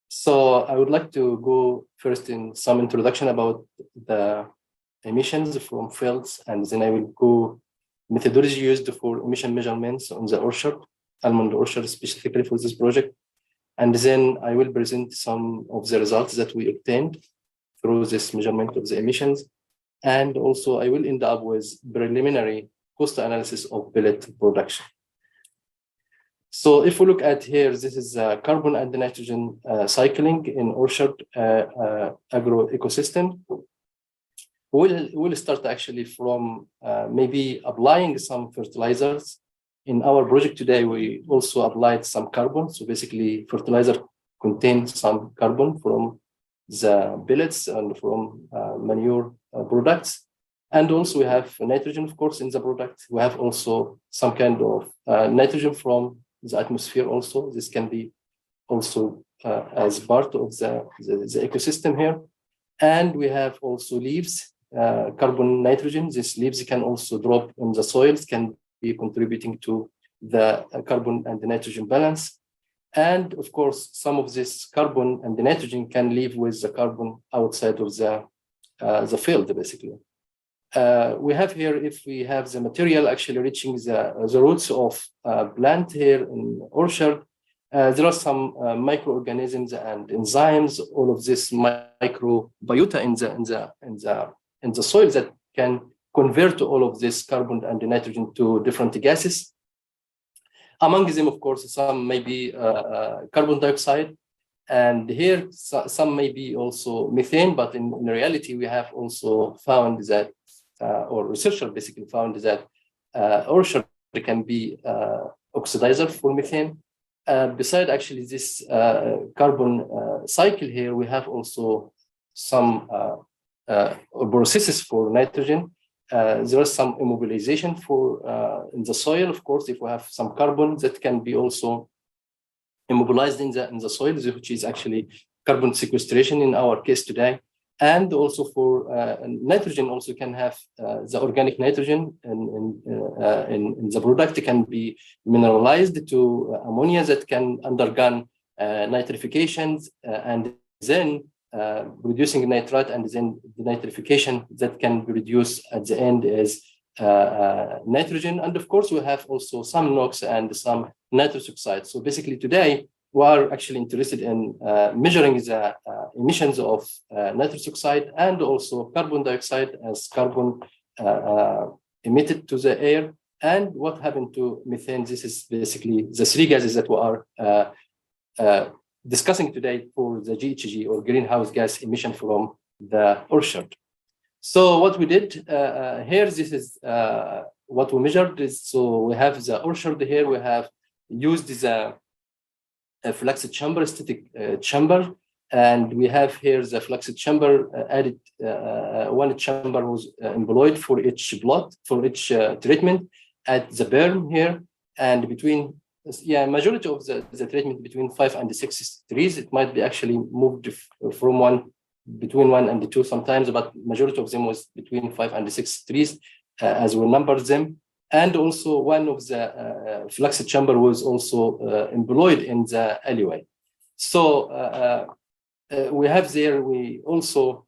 So I would like to go first in some introduction about the emissions from fields, and then I will go methodology used for emission measurements on the orchard, almond orchard specifically for this project. And then I will present some of the results that we obtained through this measurement of the emissions. And also I will end up with preliminary cost analysis of pellet production. So if we look at here, this is carbon and nitrogen cycling in orchard agro ecosystem. We'll start actually from maybe applying some fertilizers. In our project today, we also applied some carbon. So basically, fertilizer contains some carbon from the pellets and from manure products. And also we have nitrogen, of course, in the product. We have also some kind of nitrogen from the atmosphere also. This can be also as part of the ecosystem here. And we have also leaves, carbon, nitrogen. These leaves can also drop in the soils, can be contributing to the carbon and the nitrogen balance. And of course, some of this carbon and the nitrogen can live with the carbon outside of the field, basically. We have here, if we have the material actually reaching the roots of plant here in orchard, there are some microorganisms and enzymes, all of this microbiota in the soil that can convert all of this carbon and the nitrogen to different gases. Among them, of course, some may be carbon dioxide, and here some may be also methane, but in reality, we have also found that, or researchers basically found that orchard can be oxidizer for methane. Beside actually this carbon cycle here, we have also some processes for nitrogen. There is some immobilization for in the soil. Of course, if we have some carbon that can be also immobilized in the soil, which is actually carbon sequestration in our case today. And also for nitrogen, also can have the organic nitrogen in the product. It can be mineralized to ammonia that can undergo nitrification and then reducing nitrate, and then the nitrification that can be reduced at the end is nitrogen. And of course, we have also some NOx and some nitrous oxide. So basically today, we are actually interested in measuring the emissions of nitrous oxide and also carbon dioxide as carbon emitted to the air. And what happened to methane? This is basically the three gases that we are discussing today for the GHG, or greenhouse gas emission from the orchard. So what we did here, this is what we measured. So we have the orchard here. We have used the fluxed chamber, static chamber, and we have here the fluxed chamber added. One chamber was employed for each plot, for each treatment at the berm here, and between majority of the treatment between 5 and 6 trees. It might be actually moved from between 1 and 2 sometimes, but majority of them was between 5 and 6 trees as we numbered them. And also one of the fluxed chamber was also employed in the alleyway. So we have there, we also,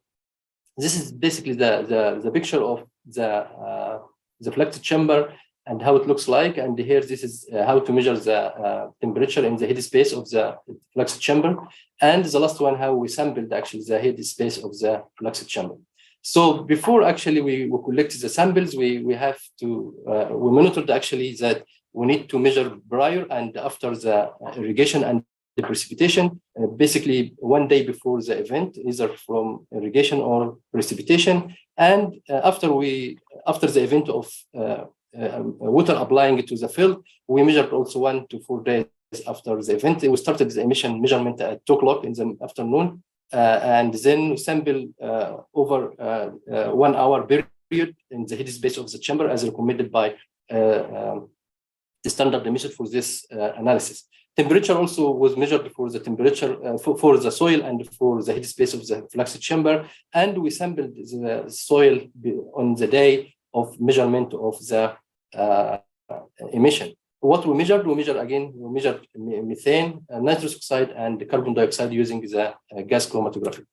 this is basically the picture of the fluxed chamber and how it looks like. And here, this is how to measure the temperature in the headspace of the fluxed chamber. And the last one, how we sampled actually the headspace of the fluxed chamber. So before actually we collect the samples, we have to, we monitored actually that we need to measure prior and after the irrigation and the precipitation, basically 1 day before the event, either from irrigation or precipitation. And after the event of water applying to the field, we measured also 1 to 4 days after the event. We started the emission measurement at 2 o'clock in the afternoon, and then sample over 1 hour period in the headspace of the chamber as recommended by the standard method for this analysis. Temperature also was measured for the temperature for the soil and for the headspace of the flux chamber, and we sampled the soil on the day of measurement of the emission. What we measured methane, nitrous oxide, and carbon dioxide using the gas chromatography.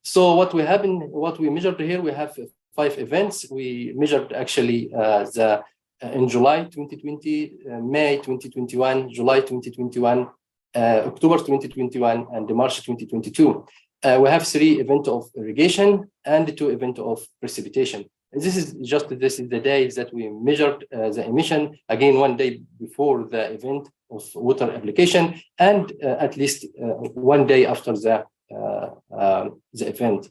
So what we measured here, we have 5 events. We measured actually in July 2020, May 2021, July 2021, October 2021, and March 2022. We have 3 events of irrigation and 2 events of precipitation. This is the days that we measured the emission, again, 1 day before the event of water application, and at least 1 day after the event.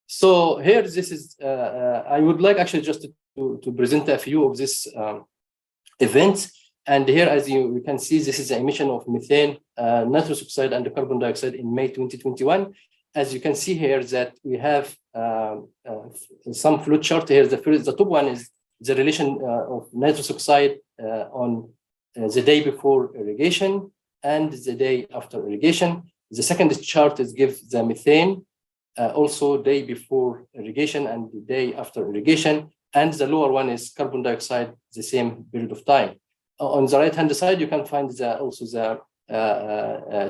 So here, this is, I would like actually just to present a few of these events. And here, as you can see, this is the emission of methane, nitrous oxide, and carbon dioxide in May 2021. As you can see here, that we have some flow chart here. The top one is the relation of nitrous oxide on the day before irrigation and the day after irrigation. The second chart is give the methane also day before irrigation and the day after irrigation. And the lower one is carbon dioxide, the same period of time. On the right-hand side, you can find also the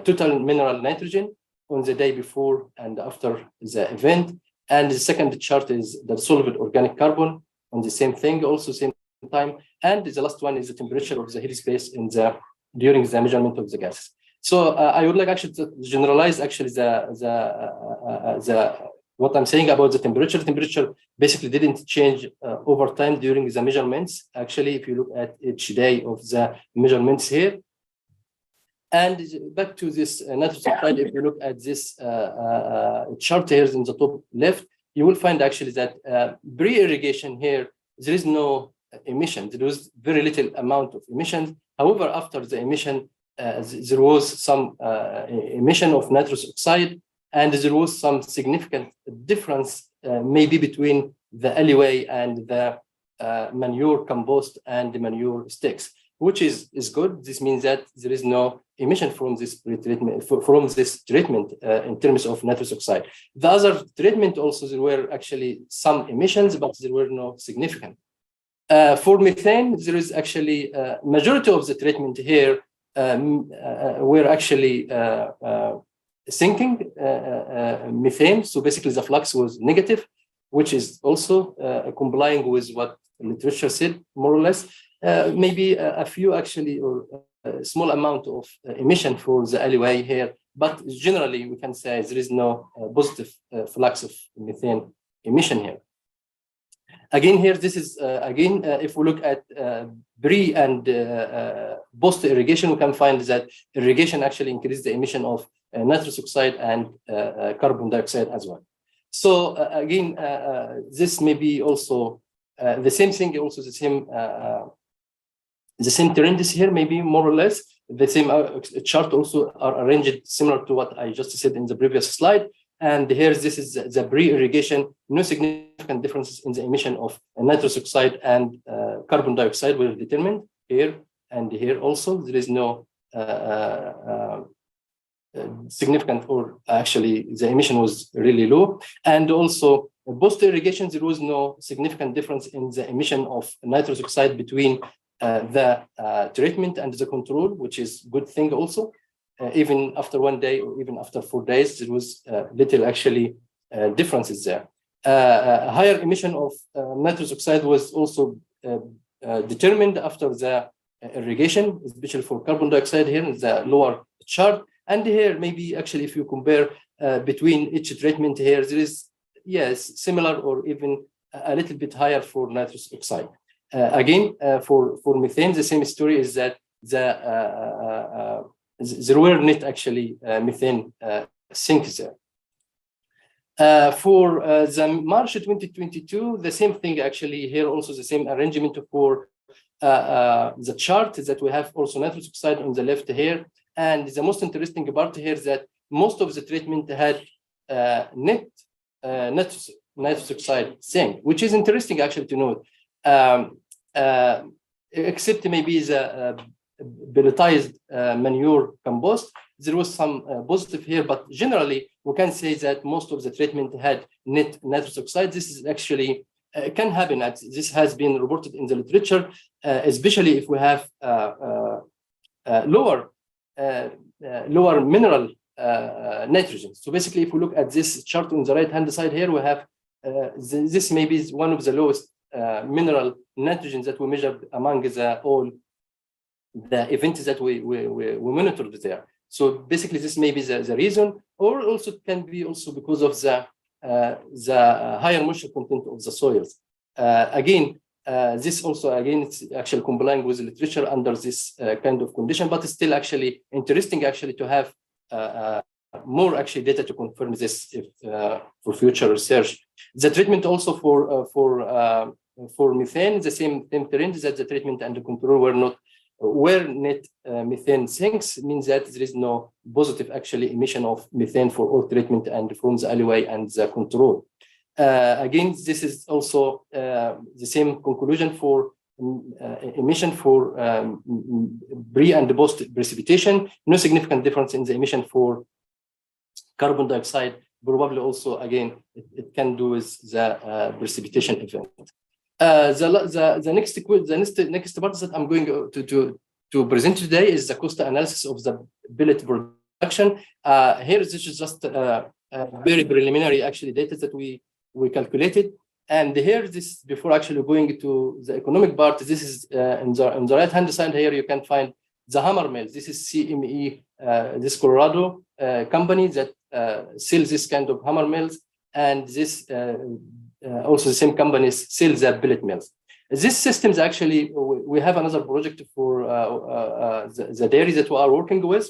total mineral nitrogen on the day before and after the event. And the second chart is the dissolved organic carbon on the same thing, also same time. And the last one is the temperature of the headspace during the measurement of the gas. So I would like actually to generalize actually what I'm saying about the temperature. Temperature basically didn't change over time during the measurements. Actually, if you look at each day of the measurements here. And back to this nitrous oxide, if you look at this chart here in the top left, you will find actually that pre-irrigation here, there is no emission. There was very little amount of emissions. However, after the emission, there was some emission of nitrous oxide, and there was some significant difference maybe between the alleyway and the manure compost and the manure sticks, which is good. This means that there is no emission from this treatment in terms of nitrous oxide. The other treatment also, there were actually some emissions, but there were no significant. For methane, there is actually majority of the treatment here were actually sinking methane. So basically the flux was negative, which is also complying with what literature said, more or less. Maybe a few actually, or a small amount of emission for the alleyway here, but generally we can say there is no positive flux of methane emission here. Again, here, this is, if we look at pre and post irrigation, we can find that irrigation actually increased the emission of nitrous oxide and carbon dioxide as well. So again, this may be also the same thing, also the same trend is here, maybe more or less. The same chart also are arranged similar to what I just said in the previous slide. And here, this is the pre-irrigation, no significant differences in the emission of nitrous oxide and carbon dioxide were determined here and here also. There is no significant, or actually the emission was really low. And also post irrigation, there was no significant difference in the emission of nitrous oxide between the treatment and the control, which is a good thing also. Even after 1 day or even after 4 days, there was little actually differences there. A higher emission of nitrous oxide was also determined after the irrigation, especially for carbon dioxide here in the lower chart. And here, maybe actually if you compare between each treatment here, there is, yes, similar or even a little bit higher for nitrous oxide. Again, for methane, the same story is that there were not actually methane sinks there. For the March 2022, the same thing actually here, also the same arrangement for the chart that we have also nitrous oxide on the left here. And the most interesting part here is that most of the treatment had nitrous oxide sink, which is interesting actually to note. Except maybe the pelletized manure compost. There was some positive here, but generally we can say that most of the treatment had net nitrous oxide. This is actually can happen. This has been reported in the literature, especially if we have lower mineral nitrogen. So basically, if we look at this chart on the right-hand side here, we have this maybe is one of the lowest mineral nitrogen that we measured among all the events that we monitored there. So basically, this may be the reason, or also it can be also because of the higher moisture content of the soils. This also it's actually complying with the literature under this kind of condition, but it's still actually interesting to have more data to confirm this for future research. The treatment also for methane, the same trend is that the treatment and the control were net methane sinks, means that there is no positive emission of methane for all treatment and from the alleyway and the control. This is also the same conclusion for emission for pre and post precipitation. No significant difference in the emission for carbon dioxide. Probably also it can do with the precipitation event. The next part that I'm going to present today is the cost analysis of the pellet production. Here this is just very preliminary data that we calculated, and here this before going to the economic part. This is on the right hand side here you can find the hammer mills. This is CME, this Colorado company that sells this kind of hammer mills, and this also the same companies sell the pellet mills. This systems we have another project for the dairy that we are working with,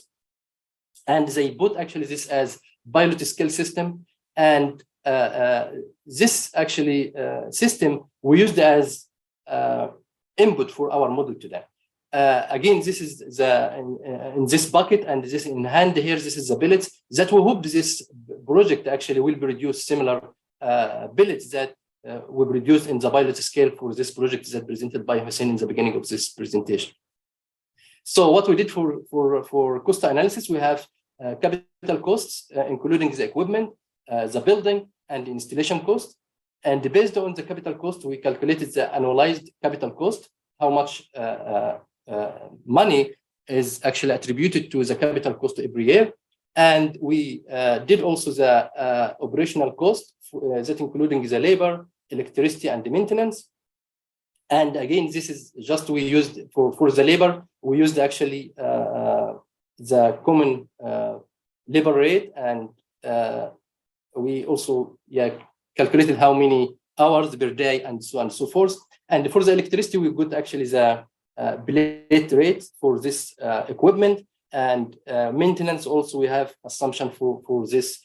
and they put this as pilot scale system, and this system we used as input for our model today. This is in this bucket, and this in hand here. This is the pellets that we hope this project will produce similar pellets that we produced in the pilot scale for this project that presented by Hussein in the beginning of this presentation. So what we did for cost analysis, we have capital costs, including the equipment, the building, and the installation cost. And based on the capital cost, we calculated the annualized capital cost, how much money is attributed to the capital cost every year. And we did also the operational cost, that including the labor, electricity, and the maintenance. And again, this is just we used for the labor, we used the common labor rate, and we also calculated how many hours per day and so on and so forth. And for the electricity, we got the blade rate for this equipment, and maintenance also we have assumption for this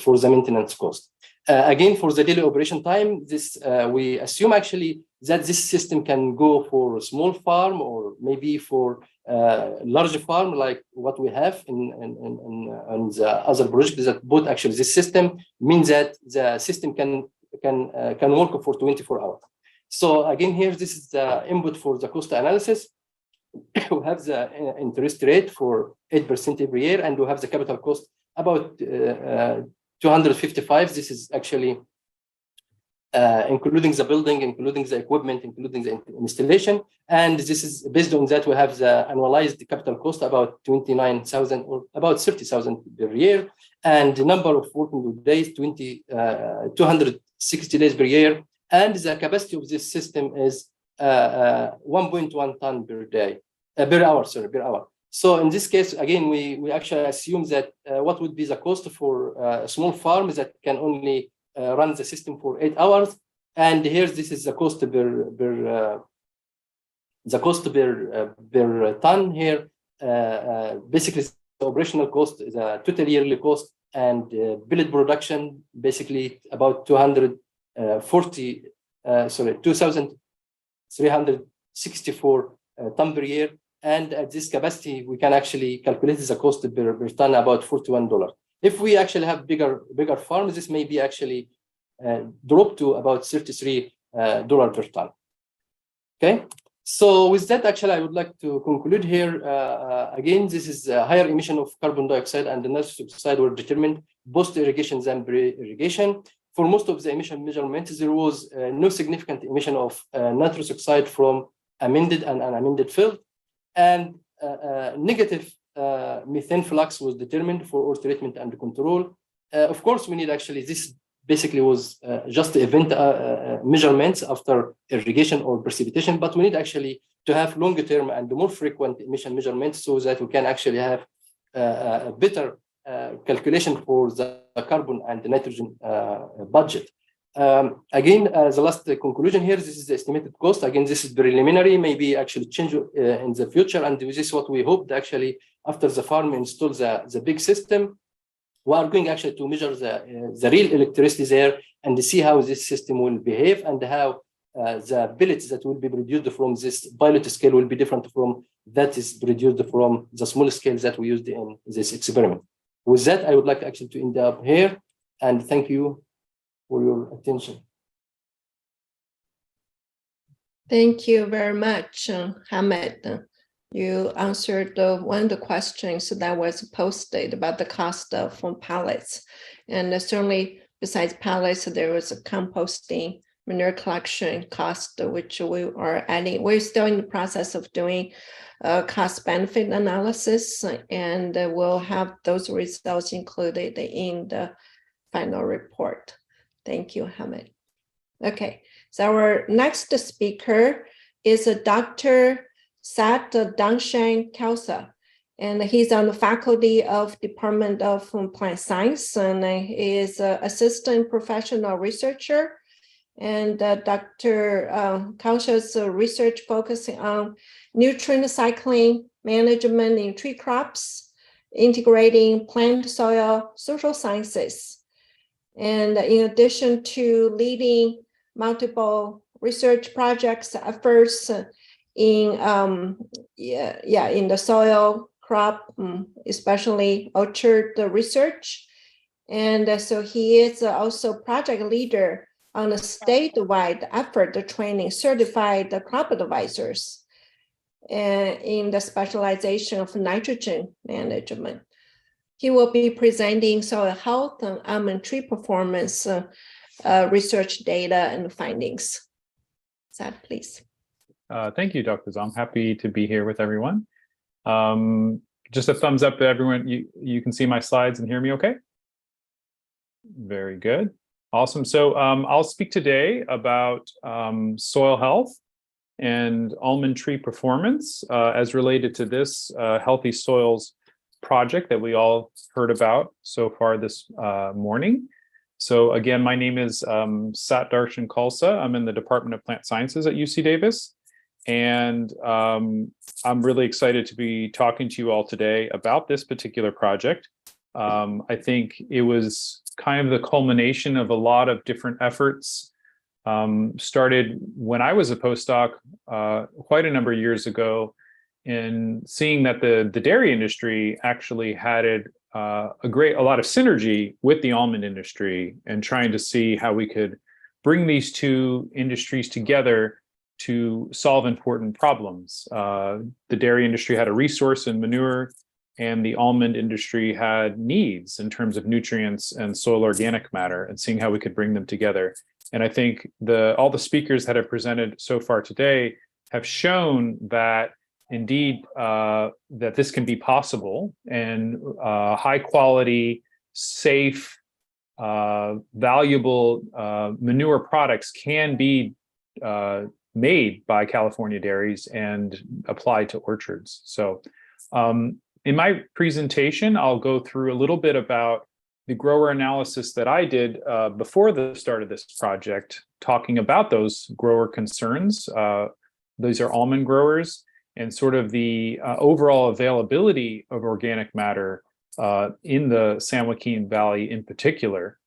for the maintenance cost. Again, for the daily operation time, this we assume that this system can go for a small farm or maybe for large farm like what we have in the other projects that both this system means that the system can work for 24 hours. So again, here this is the input for the cost analysis. We have the interest rate for 8% every year, and we have the capital cost about 255. This is including the building, including the equipment, including the installation. And this is based on that we have the annualized capital cost about 29,000 or about 30,000 per year, and the number of working days 260 days per year, and the capacity of this system is 1.1 ton per hour. So in this case, again, we assume that what would be the cost for a small farm that can only run the system for 8 hours, and here this is the cost per ton here. Basically, the operational cost is a total yearly cost, and pellet production basically about 2,364 ton per year. And at this capacity, we can calculate the cost per ton about $41. If we have bigger farms, this may be drop to about $33 per ton. Okay, So with that, actually, I would like to conclude here. Again, this is a higher emission of carbon dioxide and the nitrous oxide were determined post-irrigation than pre-irrigation. For most of the emission measurements, there was no significant emission of nitrous oxide from amended and unamended field, and negative methane flux was determined for ore treatment and control. Of course, we need actually this basically was just event measurements after irrigation or precipitation, but we need actually to have longer term and more frequent emission measurements so that we can actually have a better calculation for the carbon and the nitrogen budget. Again, as the last conclusion here, this is the estimated cost. Again, this is preliminary, maybe actually change in the future. And this is what we hope that actually after the farm installs the big system, we are going actually to measure the real electricity there and see how this system will behave and how the pellets that will be produced from this pilot scale will be different from that is produced from the small scale that we used in this experiment. With that, I would like actually to end up here and thank you for your attention. Thank you very much, Hamid. You answered one of the questions that was posted about the cost of pallets. And certainly besides pallets, there was a composting, manure collection cost, which we are adding. We're still in the process of doing cost benefit analysis, and we'll have those results included in the final report. Thank you, Hamid. Okay, so our next speaker is Dr. Saad Dangshan Khalsa, and he's on the faculty of Department of Plant Science, and he is an assistant professional researcher. And Dr. Khalsa's research focusing on nutrient cycling management in tree crops, integrating plant, soil, social sciences. And in addition to leading multiple research projects efforts in the soil, crop, especially orchard research. And so he is also project leader on a statewide effort to training certified crop advisors in the specialization of nitrogen management. He will be presenting soil health and almond tree performance research data and findings. Saad, please. Thank you, Dr. Zhang. Happy to be here with everyone. Just a thumbs up to everyone. You can see my slides and hear me okay? Very good. Awesome. So I'll speak today about soil health and almond tree performance as related to this Healthy Soils project that we all heard about so far this morning. So again, my name is Saad Darshan Khalsa. I'm in the Department of Plant Sciences at UC Davis. And I'm really excited to be talking to you all today about this particular project. I think it was kind of the culmination of a lot of different efforts. Started when I was a postdoc quite a number of years ago, in seeing that the dairy industry actually had a lot of synergy with the almond industry, and trying to see how we could bring these two industries together to solve important problems. The dairy industry had a resource in manure, and the almond industry had needs in terms of nutrients and soil organic matter, and seeing how we could bring them together. And I think all the speakers that have presented so far today have shown that indeed that this can be possible, and high quality, safe, valuable manure products can be made by California dairies and applied to orchards. So in my presentation, I'll go through a little bit about the grower analysis that I did before the start of this project, talking about those grower concerns. These are almond growers, and sort of the overall availability of organic matter in the San Joaquin Valley in particular.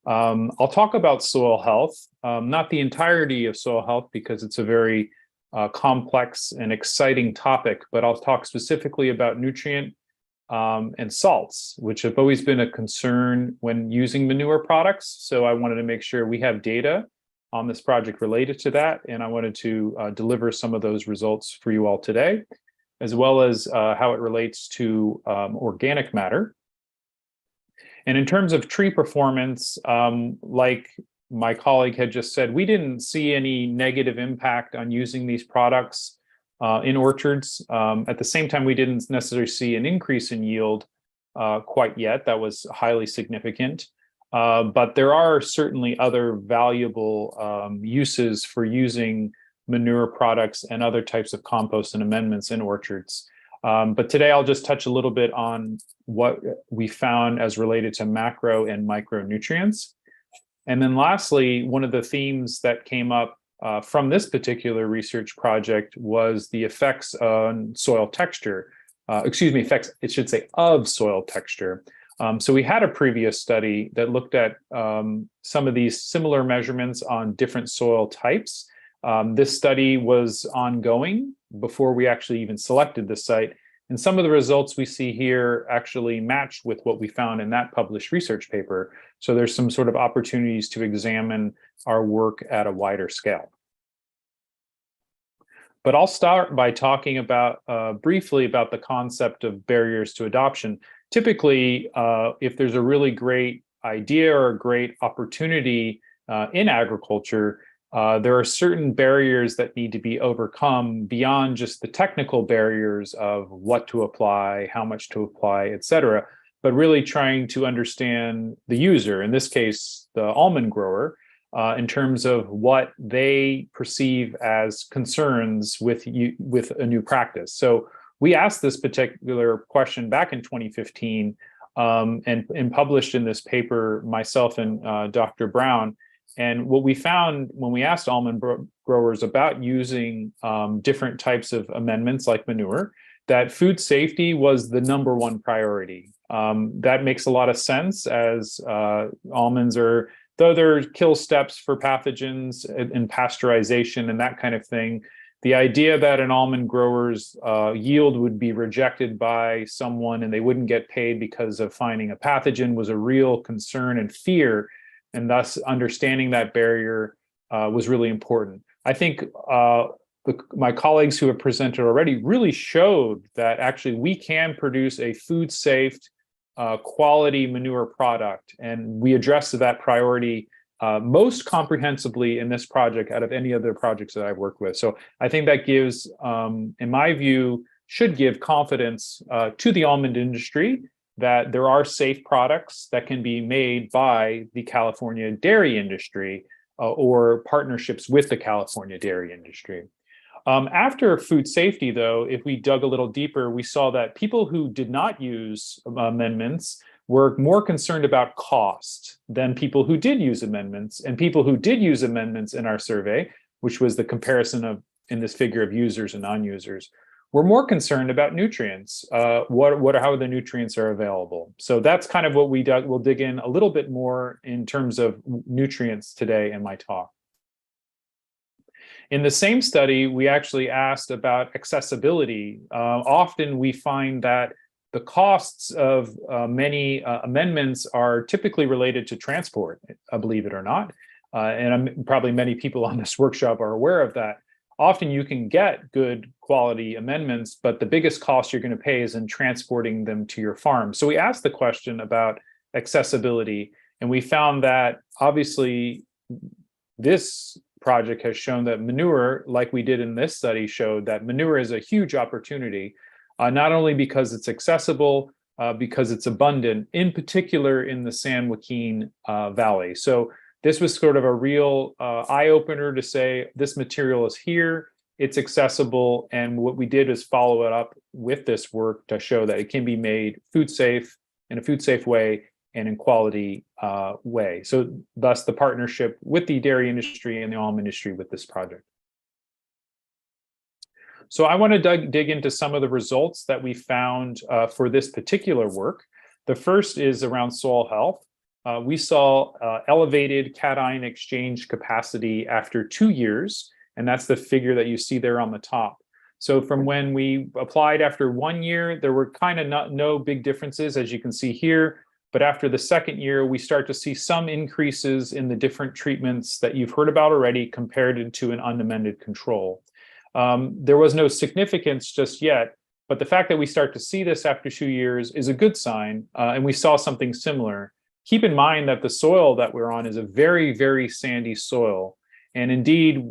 I'll talk about soil health, not the entirety of soil health because it's a very complex and exciting topic, but I'll talk specifically about nutrient and salts, which have always been a concern when using manure products. So I wanted to make sure we have data on this project related to that, and I wanted to deliver some of those results for you all today, as well as how it relates to organic matter. And in terms of tree performance, like my colleague had just said, we didn't see any negative impact on using these products in orchards. At the same time, we didn't necessarily see an increase in yield quite yet. That was highly significant. But there are certainly other valuable uses for using manure products and other types of compost and amendments in orchards. But today I'll just touch a little bit on what we found as related to macro and micronutrients. And then lastly, one of the themes that came up from this particular research project was the effects on soil texture. Effects, it should say, of soil texture. So we had a previous study that looked at some of these similar measurements on different soil types. This study was ongoing before we actually even selected the site. And some of the results we see here actually match with what we found in that published research paper. So there's some sort of opportunities to examine our work at a wider scale. But I'll start by talking about briefly about the concept of barriers to adoption. Typically, if there's a really great idea or a great opportunity in agriculture, there are certain barriers that need to be overcome beyond just the technical barriers of what to apply, how much to apply, et cetera, but really trying to understand the user, in this case, the almond grower, in terms of what they perceive as concerns with a new practice. So we asked this particular question back in 2015 and published in this paper, myself and Dr. Brown. And what we found when we asked almond growers about using different types of amendments like manure, that food safety was the #1 priority. That makes a lot of sense, as almonds are, though there are kill steps for pathogens and pasteurization and that kind of thing, the idea that an almond grower's yield would be rejected by someone and they wouldn't get paid because of finding a pathogen was a real concern and fear. And thus understanding that barrier was really important. I think my colleagues who have presented already really showed that actually we can produce a food safe, quality manure product. And we addressed that priority most comprehensively in this project out of any other projects that I've worked with. So I think that gives, in my view, should give confidence to the almond industry that there are safe products that can be made by the California dairy industry or partnerships with the California dairy industry. After food safety, though, if we dug a little deeper, we saw that people who did not use amendments were more concerned about cost than people who did use amendments. And people who did use amendments in our survey, which was the comparison of in this figure of users and non-users, we're more concerned about nutrients, how the nutrients are available. So that's kind of what we'll dig in a little bit more in terms of nutrients today in my talk. In the same study, we actually asked about accessibility. Often we find that the costs of many amendments are typically related to transport, believe it or not. And probably many people on this workshop are aware of that. Often you can get good quality amendments, but the biggest cost you're going to pay is in transporting them to your farm. So we asked the question about accessibility, and we found that obviously this project has shown that manure, like we did in this study, showed that manure is a huge opportunity, not only because it's accessible, because it's abundant, in particular in the San Joaquin Valley. So this was sort of a real eye-opener to say, this material is here, it's accessible, and what we did is follow it up with this work to show that it can be made food safe, in a food safe way, and in quality way. So thus the partnership with the dairy industry and the almond industry with this project. So I want to dig into some of the results that we found for this particular work. The first is around soil health. We saw elevated cation exchange capacity after 2 years, and that's the figure that you see there on the top. So from when we applied after 1 year, there were kind of no big differences, as you can see here. But after the second year, we start to see some increases in the different treatments that you've heard about already compared to an unamended control. There was no significance just yet, but the fact that we start to see this after 2 years is a good sign, and we saw something similar. Keep in mind that the soil that we're on is a very, very sandy soil. And indeed,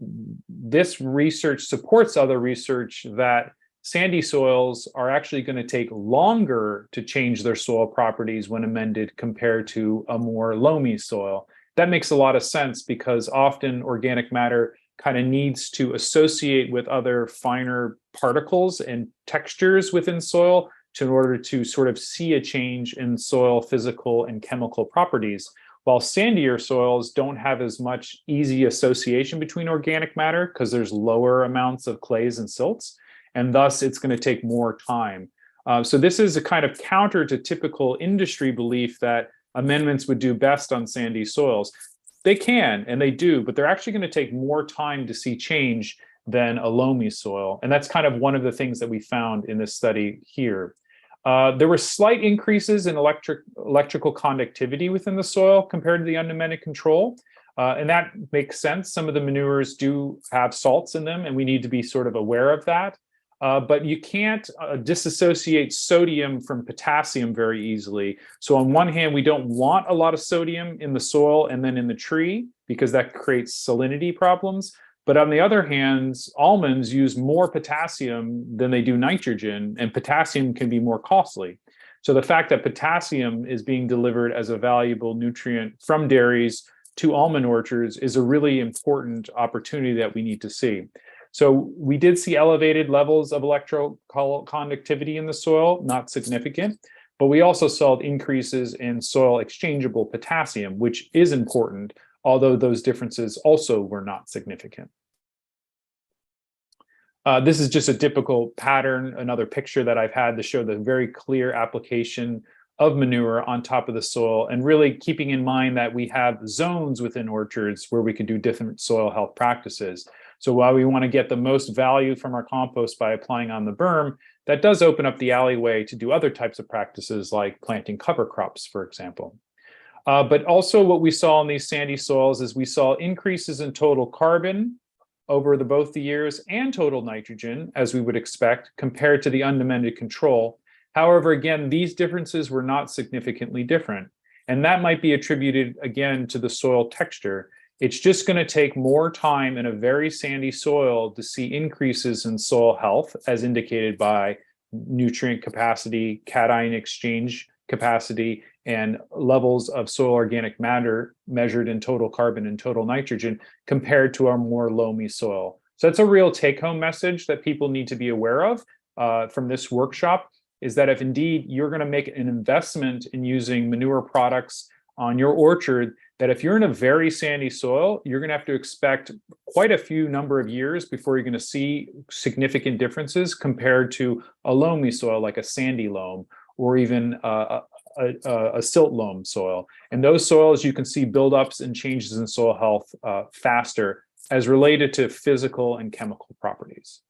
this research supports other research that sandy soils are actually going to take longer to change their soil properties when amended compared to a more loamy soil. That makes a lot of sense because often organic matter kind of needs to associate with other finer particles and textures within soil in order to sort of see a change in soil physical and chemical properties. While sandier soils don't have as much easy association between organic matter because there's lower amounts of clays and silts, and thus it's going to take more time. So this is a kind of counter to typical industry belief that amendments would do best on sandy soils. They can, and they do, but they're actually going to take more time to see change than a loamy soil. And that's kind of one of the things that we found in this study here. There were slight increases in electrical conductivity within the soil compared to the unamended control. And that makes sense. Some of the manures do have salts in them, and we need to be sort of aware of that. But you can't disassociate sodium from potassium very easily. So on one hand, we don't want a lot of sodium in the soil and then in the tree because that creates salinity problems. But on the other hand, almonds use more potassium than they do nitrogen, and potassium can be more costly. So the fact that potassium is being delivered as a valuable nutrient from dairies to almond orchards is a really important opportunity that we need to see. So we did see elevated levels of electroconductivity in the soil, not significant, but we also saw increases in soil exchangeable potassium, which is important, although those differences also were not significant. This is just a typical pattern, another picture that I've had to show the very clear application of manure on top of the soil, and really keeping in mind that we have zones within orchards where we can do different soil health practices. So while we want to get the most value from our compost by applying on the berm, that does open up the alleyway to do other types of practices like planting cover crops, for example. But also what we saw in these sandy soils is we saw increases in total carbon over both the years and total nitrogen, as we would expect, compared to the unamended control. However, again, these differences were not significantly different. And that might be attributed, again, to the soil texture. It's just going to take more time in a very sandy soil to see increases in soil health, as indicated by nutrient capacity, cation exchange capacity, and levels of soil organic matter measured in total carbon and total nitrogen compared to our more loamy soil. So that's a real take-home message that people need to be aware of from this workshop, is that if indeed you're going to make an investment in using manure products on your orchard, that if you're in a very sandy soil, you're going to have to expect quite a few number of years before you're going to see significant differences compared to a loamy soil like a sandy loam or even a silt loam soil. And those soils, you can see buildups and changes in soil health faster as related to physical and chemical properties.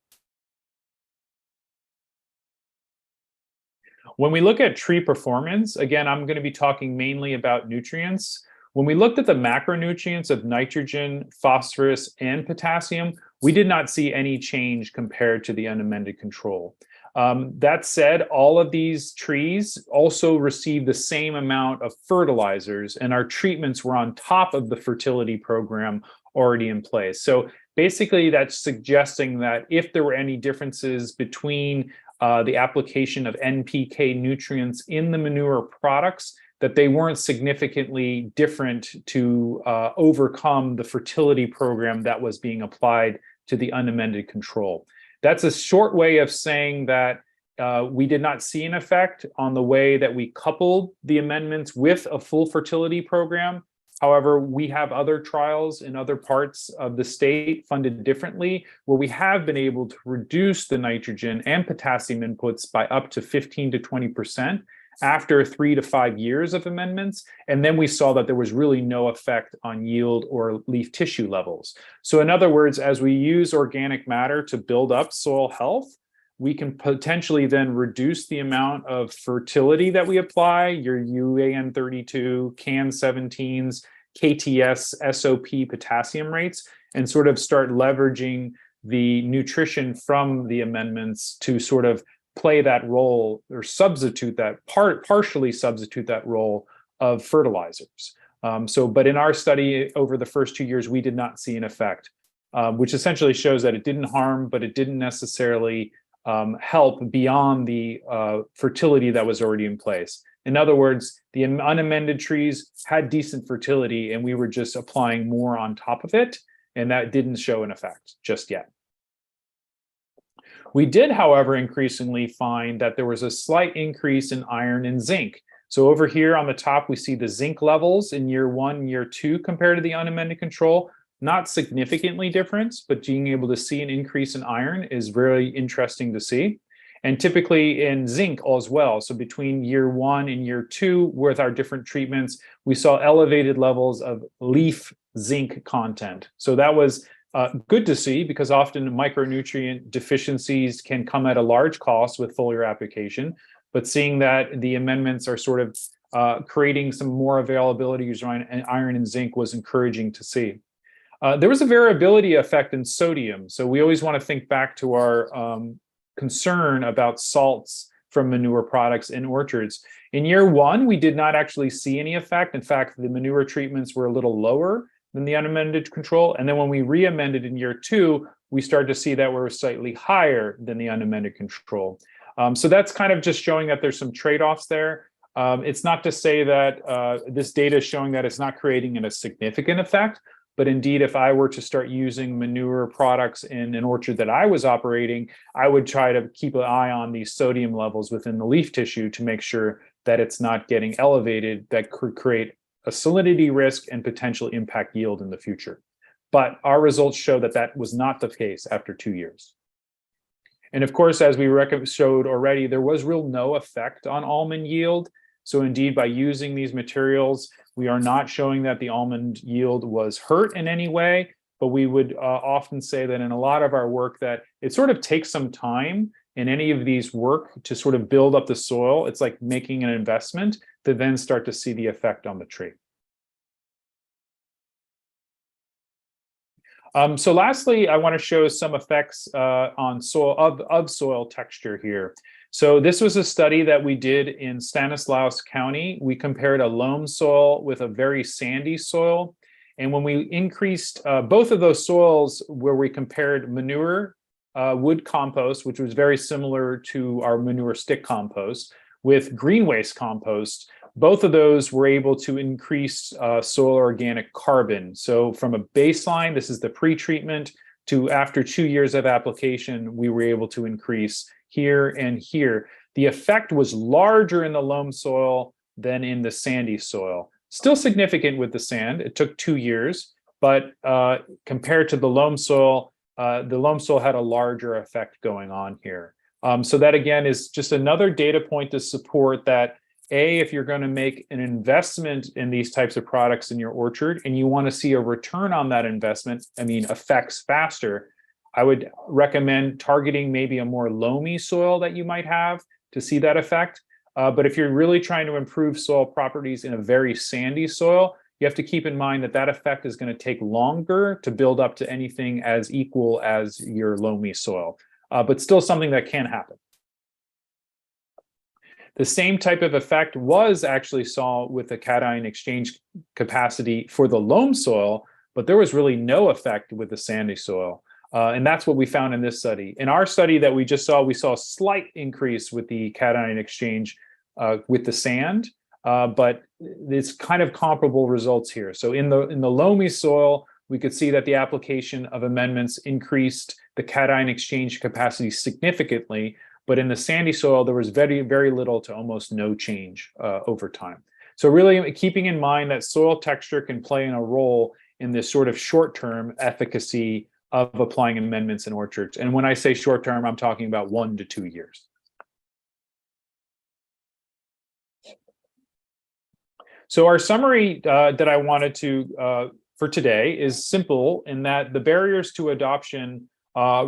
When we look at tree performance, again, I'm going to be talking mainly about nutrients. When we looked at the macronutrients of nitrogen, phosphorus, and potassium, we did not see any change compared to the unamended control. That said, all of these trees also received the same amount of fertilizers, and our treatments were on top of the fertility program already in place. So basically, that's suggesting that if there were any differences between the application of NPK nutrients in the manure products, that they weren't significantly different to overcome the fertility program that was being applied to the unamended control. That's a short way of saying that we did not see an effect on the way that we coupled the amendments with a full fertility program. However, we have other trials in other parts of the state funded differently where we have been able to reduce the nitrogen and potassium inputs by up to 15 to 20% after 3 to 5 years of amendments. And then we saw that there was really no effect on yield or leaf tissue levels. So in other words, as we use organic matter to build up soil health, we can potentially then reduce the amount of fertility that we apply, your UAN32, CAN17s, KTS, SOP potassium rates, and sort of start leveraging the nutrition from the amendments to sort of play that role or substitute that partially substitute that role of fertilizers. But in our study over the first 2 years, we did not see an effect, which essentially shows that it didn't harm, but it didn't necessarily help beyond the fertility that was already in place. In other words, the unamended trees had decent fertility and we were just applying more on top of it, and that didn't show an effect just yet. We did, however, increasingly find that there was a slight increase in iron and zinc. So over here on the top, we see the zinc levels in year 1, year 2 compared to the unamended control. Not significantly different, but being able to see an increase in iron is very interesting to see. And typically in zinc as well. So between year 1 and year 2 with our different treatments, we saw elevated levels of leaf zinc content. So that was good to see, because often micronutrient deficiencies can come at a large cost with foliar application. But seeing that the amendments are sort of creating some more availability of iron and zinc was encouraging to see. There was a variability effect in sodium. So we always want to think back to our concern about salts from manure products in orchards. In year 1, we did not actually see any effect. In fact, the manure treatments were a little lower than the unamended control. And then when we re-amended in year 2, we started to see that we were slightly higher than the unamended control. So that's kind of just showing that there's some trade-offs there. It's not to say that this data is showing that it's not creating a significant effect, but indeed, if I were to start using manure products in an orchard that I was operating, I would try to keep an eye on these sodium levels within the leaf tissue to make sure that it's not getting elevated, that could create a salinity risk and potential impact yield in the future. But our results show that that was not the case after 2 years. And of course, as we showed already, there was no effect on almond yield. So indeed, by using these materials, we are not showing that the almond yield was hurt in any way, but we would often say that in a lot of our work that it sort of takes some time in any of these work to sort of build up the soil. It's like making an investment to then start to see the effect on the tree. So lastly, I want to show some effects on soil of soil texture here. So this was a study that we did in Stanislaus County. We compared a loam soil with a very sandy soil. And when we increased both of those soils where we compared manure, wood compost, which was very similar to our manure stick compost, with green waste compost, both of those were able to increase soil organic carbon. So from a baseline, this is the pre-treatment, to after 2 years of application, we were able to increase here and here. The effect was larger in the loam soil than in the sandy soil. Still significant with the sand. It took 2 years, but compared to the loam soil had a larger effect going on here. So that again is just another data point to support that if you're going to make an investment in these types of products in your orchard and you want to see a return on that investment, effects faster, I would recommend targeting maybe a more loamy soil that you might have to see that effect. But if you're really trying to improve soil properties in a very sandy soil, you have to keep in mind that that effect is going to take longer to build up to anything as equal as your loamy soil, but still something that can happen. The same type of effect was actually saw with the cation exchange capacity for the loam soil, but there was really no effect with the sandy soil. And that's what we found in this study. In our study that we just saw, we saw a slight increase with the cation exchange with the sand, but it's kind of comparable results here. So in the loamy soil, we could see that the application of amendments increased the cation exchange capacity significantly, but in the sandy soil, there was very, very little to almost no change over time. So really keeping in mind that soil texture can play in a role in this sort of short-term efficacy of applying amendments in orchards. And when I say short-term, I'm talking about 1 to 2 years. So our summary that I wanted to for today is simple in that the barriers to adoption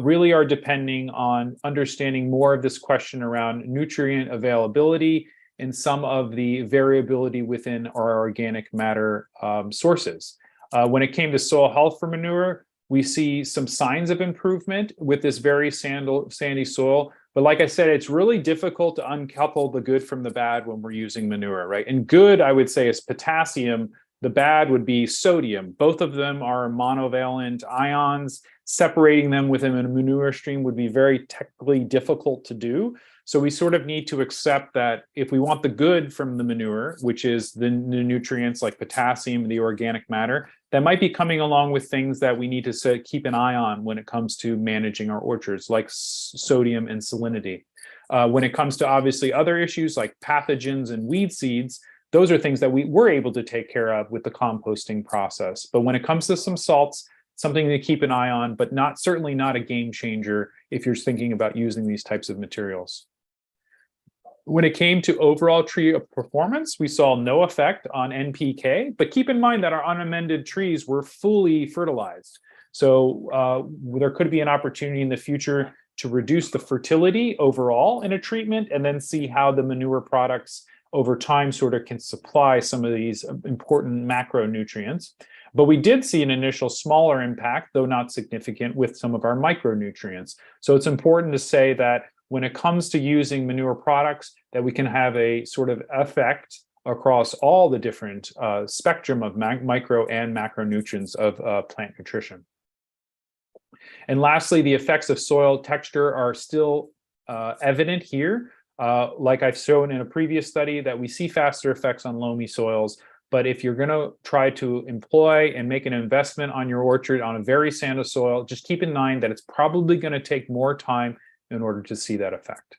really are depending on understanding more of this question around nutrient availability and some of the variability within our organic matter sources. When it came to soil health for manure, we see some signs of improvement with this very sandy soil. But like I said, it's really difficult to uncouple the good from the bad when we're using manure, right? And good, I would say, is potassium. The bad would be sodium. Both of them are monovalent ions. Separating them within a manure stream would be very technically difficult to do. So we sort of need to accept that if we want the good from the manure, which is the nutrients like potassium, the organic matter, that might be coming along with things that we need to keep an eye on when it comes to managing our orchards, like sodium and salinity. When it comes to obviously other issues like pathogens and weed seeds, those are things that we were able to take care of with the composting process. But when it comes to some salts, something to keep an eye on, but certainly not a game changer if you're thinking about using these types of materials. When it came to overall tree performance, we saw no effect on NPK, but keep in mind that our unamended trees were fully fertilized. So there could be an opportunity in the future to reduce the fertility overall in a treatment and then see how the manure products over time sort of can supply some of these important macronutrients. But we did see an initial smaller impact, though not significant, with some of our micronutrients. So it's important to say that when it comes to using manure products, that we can have a sort of effect across all the different spectrum of micro and macronutrients of plant nutrition. And lastly, the effects of soil texture are still evident here. Like I've shown in a previous study, that we see faster effects on loamy soils. But if you're going to try to employ and make an investment on your orchard on a very sandy soil, just keep in mind that it's probably going to take more time in order to see that effect.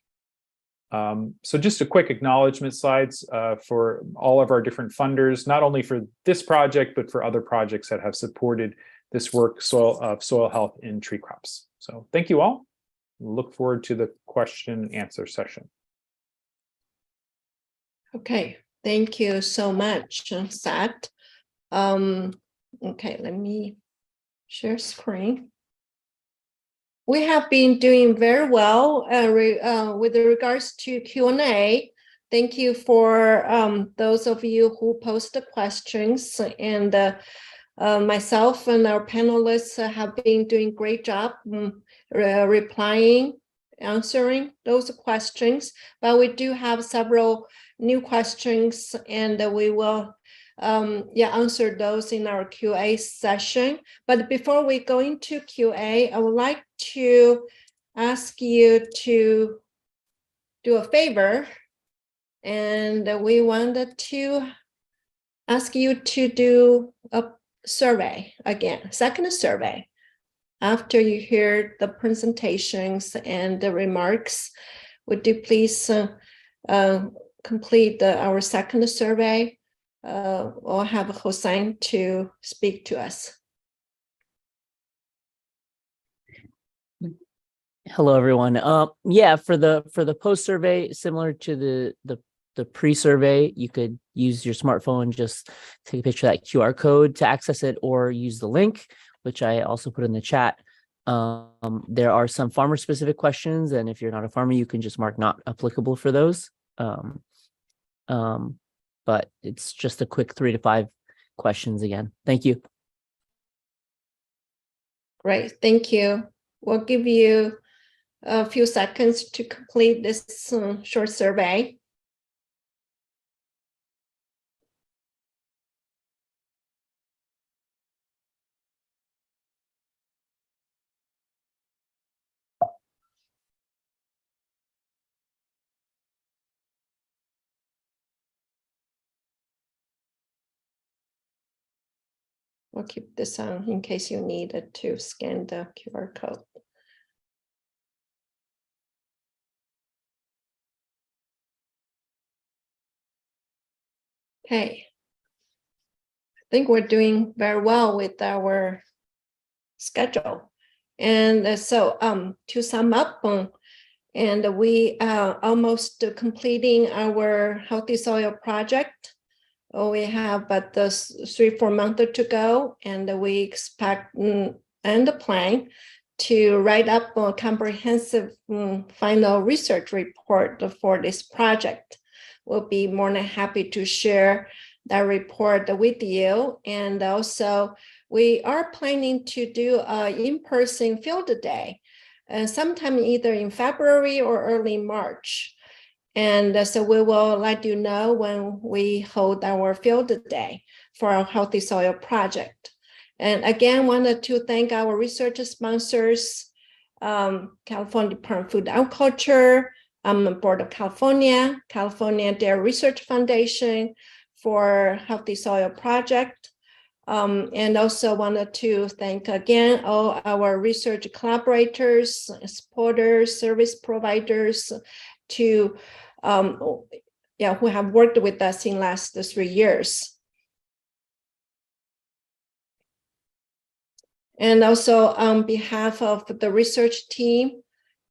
So just a quick acknowledgement slides for all of our different funders, not only for this project, but for other projects that have supported this work of soil health in tree crops. So thank you all. Look forward to the question and answer session. Okay, thank you so much, Sat. Okay, let me share screen. We have been doing very well with regards to Q&A. Thank you for those of you who posted questions, and myself and our panelists have been doing a great job replying, answering those questions. But we do have several new questions, and we will answer those in our QA session. But before we go into QA, I would like to ask you to do a favor, and we wanted to ask you to do a survey again, second survey. After you hear the presentations and the remarks, would you please complete our second survey? Or have Hossein to speak to us. Hello, everyone. Yeah, for the post survey, similar to the pre-survey, you could use your smartphone, just take a picture of that QR code to access it, or use the link, which I also put in the chat. There are some farmer-specific questions, and if you're not a farmer, you can just mark not applicable for those. But it's just a quick 3 to 5 questions again. Thank you. Great, thank you. We'll give you a few seconds to complete this short survey. We'll keep this on in case you need it to scan the QR code. Okay. I think we're doing very well with our schedule. And so to sum up, and we are almost completing our Healthy Soil project. We have about 3-4 months to go, and we expect and plan to write up a comprehensive final research report for this project. We'll be more than happy to share that report with you. And also, we are planning to do an in-person field day, sometime either in February or early March. And so we will let you know when we hold our field day for our Healthy Soil project. And again, wanted to thank our research sponsors, California Department of Food and Agriculture, Board of California, California Dairy Research Foundation for Healthy Soil project. And also wanted to thank again all our research collaborators, supporters, service providers who have worked with us in the last 3 years. And also on behalf of the research team,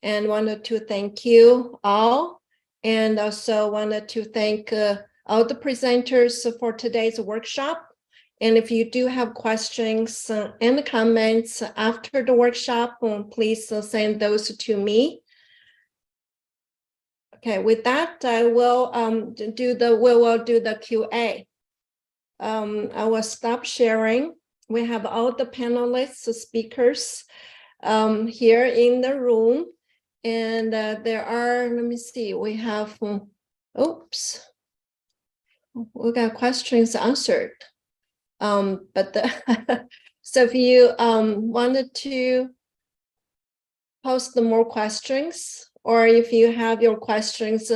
and wanted to thank you all, and also wanted to thank all the presenters for today's workshop. And if you do have questions and comments after the workshop, please send those to me. Okay, with that, I will do the QA. I will stop sharing. We have all the panelists, speakers here in the room. And there are, let me see, we have, oops, we got questions answered. But so if you wanted to post more questions, or if you have your questions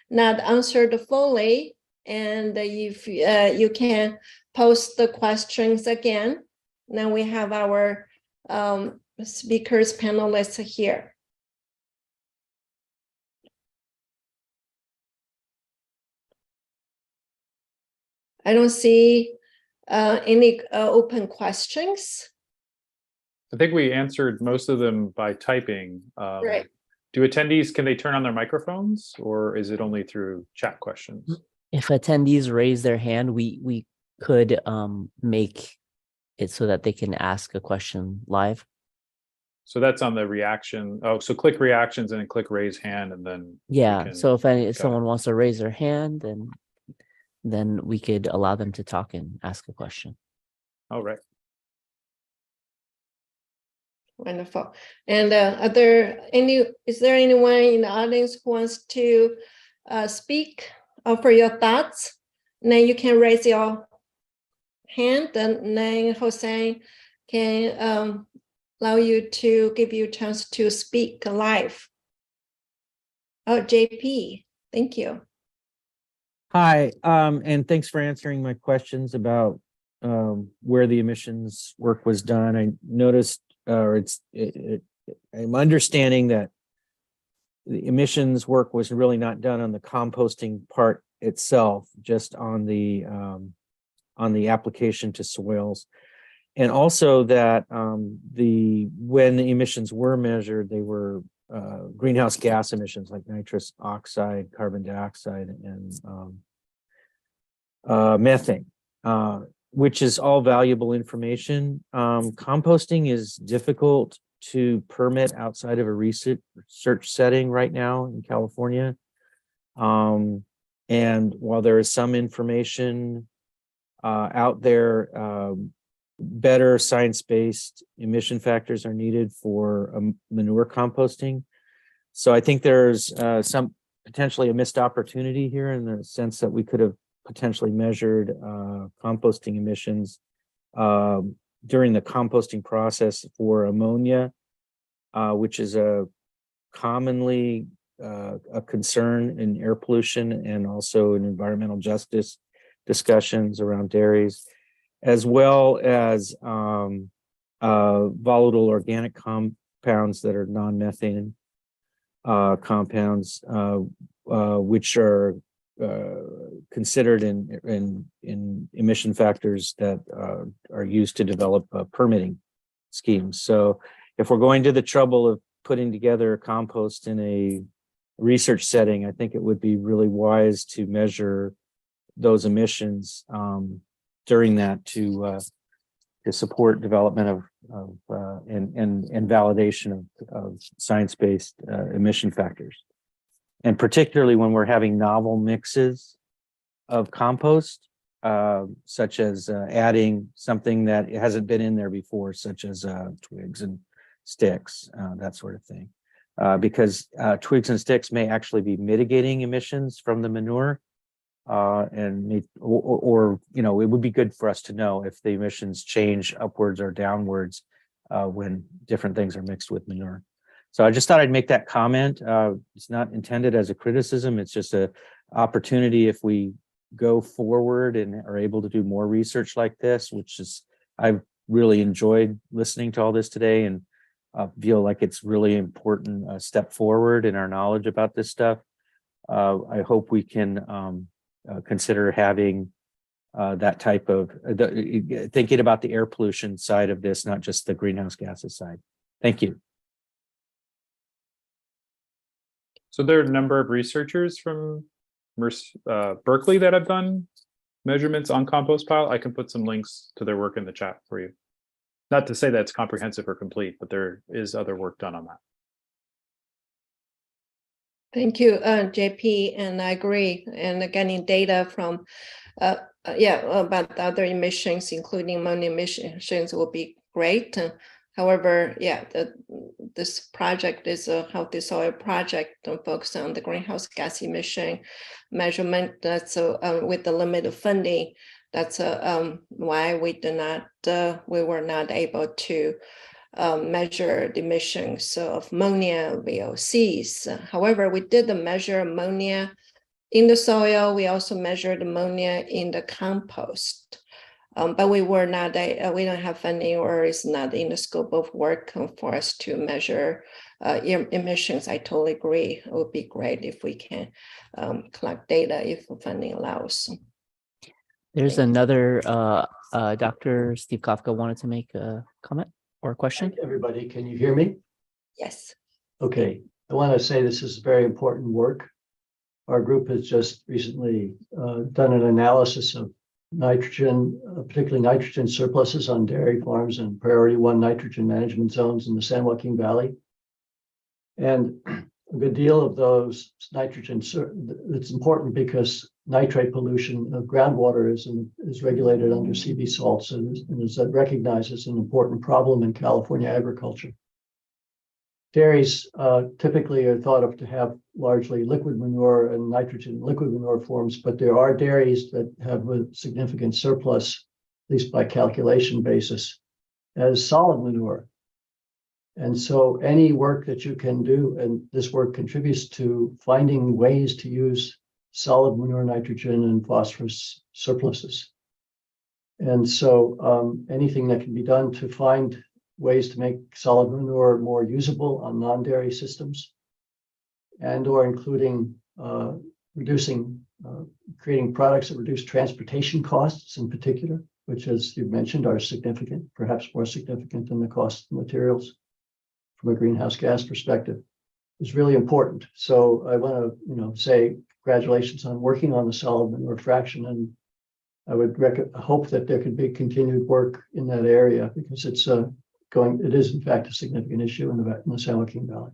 not answered fully, and if you can post the questions again, then we have our speakers, panelists here. I don't see any open questions. I think we answered most of them by typing. Right. Do attendees, can they turn on their microphones, or is it only through chat questions? If attendees raise their hand, we could make it so that they can ask a question live. So that's on the reaction. Oh, so click reactions and then click raise hand, and then we Yeah. can- So if got someone it. wants to raise their hand, then we could allow them to talk and ask a question. Oh, right. Wonderful. And is there anyone in the audience who wants to speak, offer your thoughts? And then you can raise your hand, and then Hossein can allow you to give you a chance to speak live. Oh, JP, thank you. Hi, and thanks for answering my questions about where the emissions work was done. I noticed, I'm understanding that the emissions work was really not done on the composting part itself, just on the application to soils, and also that when the emissions were measured, they were greenhouse gas emissions like nitrous oxide, carbon dioxide, and methane, which is all valuable information. Composting is difficult to permit outside of a research setting right now in California. And while there is some information out there, better science-based emission factors are needed for manure composting. So I think there's some potentially a missed opportunity here in the sense that we could have potentially measured composting emissions during the composting process for ammonia, which is a commonly a concern in air pollution and also in environmental justice discussions around dairies, as well as volatile organic compounds that are non-methane compounds, which are considered in emission factors that are used to develop permitting schemes. So if we're going to the trouble of putting together a compost in a research setting, I think it would be really wise to measure those emissions during that to to support development and validation of science-based emission factors. And particularly when we're having novel mixes of compost, such as adding something that hasn't been in there before, such as twigs and sticks, that sort of thing. Because twigs and sticks may actually be mitigating emissions from the manure, or you know, it would be good for us to know if the emissions change upwards or downwards when different things are mixed with manure. So I just thought I'd make that comment. It's not intended as a criticism. It's just an opportunity if we go forward and are able to do more research like this, which is, I've really enjoyed listening to all this today, and feel like it's really important step forward in our knowledge about this stuff. I hope we can consider having that type of thinking about the air pollution side of this, not just the greenhouse gases side. Thank you. So there are a number of researchers from Berkeley that have done measurements on compost pile. I can put some links to their work in the chat for you. Not to say that it's comprehensive or complete, but there is other work done on that. Thank you, JP, and I agree. And getting data from, about the other emissions, including ammonia emissions, will be great. However, this project is a healthy soil project focused on the greenhouse gas emission measurement. That's with the limited funding. That's why we were not able to measure the emissions of ammonia VOCs. However, we did measure ammonia in the soil. We also measured ammonia in the compost. But we were not, we don't have funding, or it's not in the scope of work for us to measure emissions. I totally agree. It would be great if we can collect data if funding allows. There's another, Dr. Steve Kafka wanted to make a comment or a question. Hi, everybody, can you hear me? Yes. Okay, I want to say this is very important work. Our group has just recently done an analysis of nitrogen, particularly nitrogen surpluses on dairy farms and priority 1 nitrogen management zones in the San Joaquin Valley. And a good deal of those nitrogen, it's important because nitrate pollution of groundwater is regulated under CB salts and is recognized as an important problem in California agriculture. Dairies typically are thought of to have largely liquid manure and nitrogen liquid manure forms, but there are dairies that have a significant surplus, at least by calculation basis, as solid manure. And so any work that you can do, and this work contributes to finding ways to use solid manure nitrogen and phosphorus surpluses. And so anything that can be done to find ways to make solid manure more usable on non-dairy systems, and or including creating products that reduce transportation costs in particular, which, as you mentioned, are significant, perhaps more significant than the cost of materials from a greenhouse gas perspective, is really important. So I want to, say congratulations on working on the solid manure fraction, and I would hope that there could be continued work in that area, because it is in fact a significant issue in the San Joaquin Valley.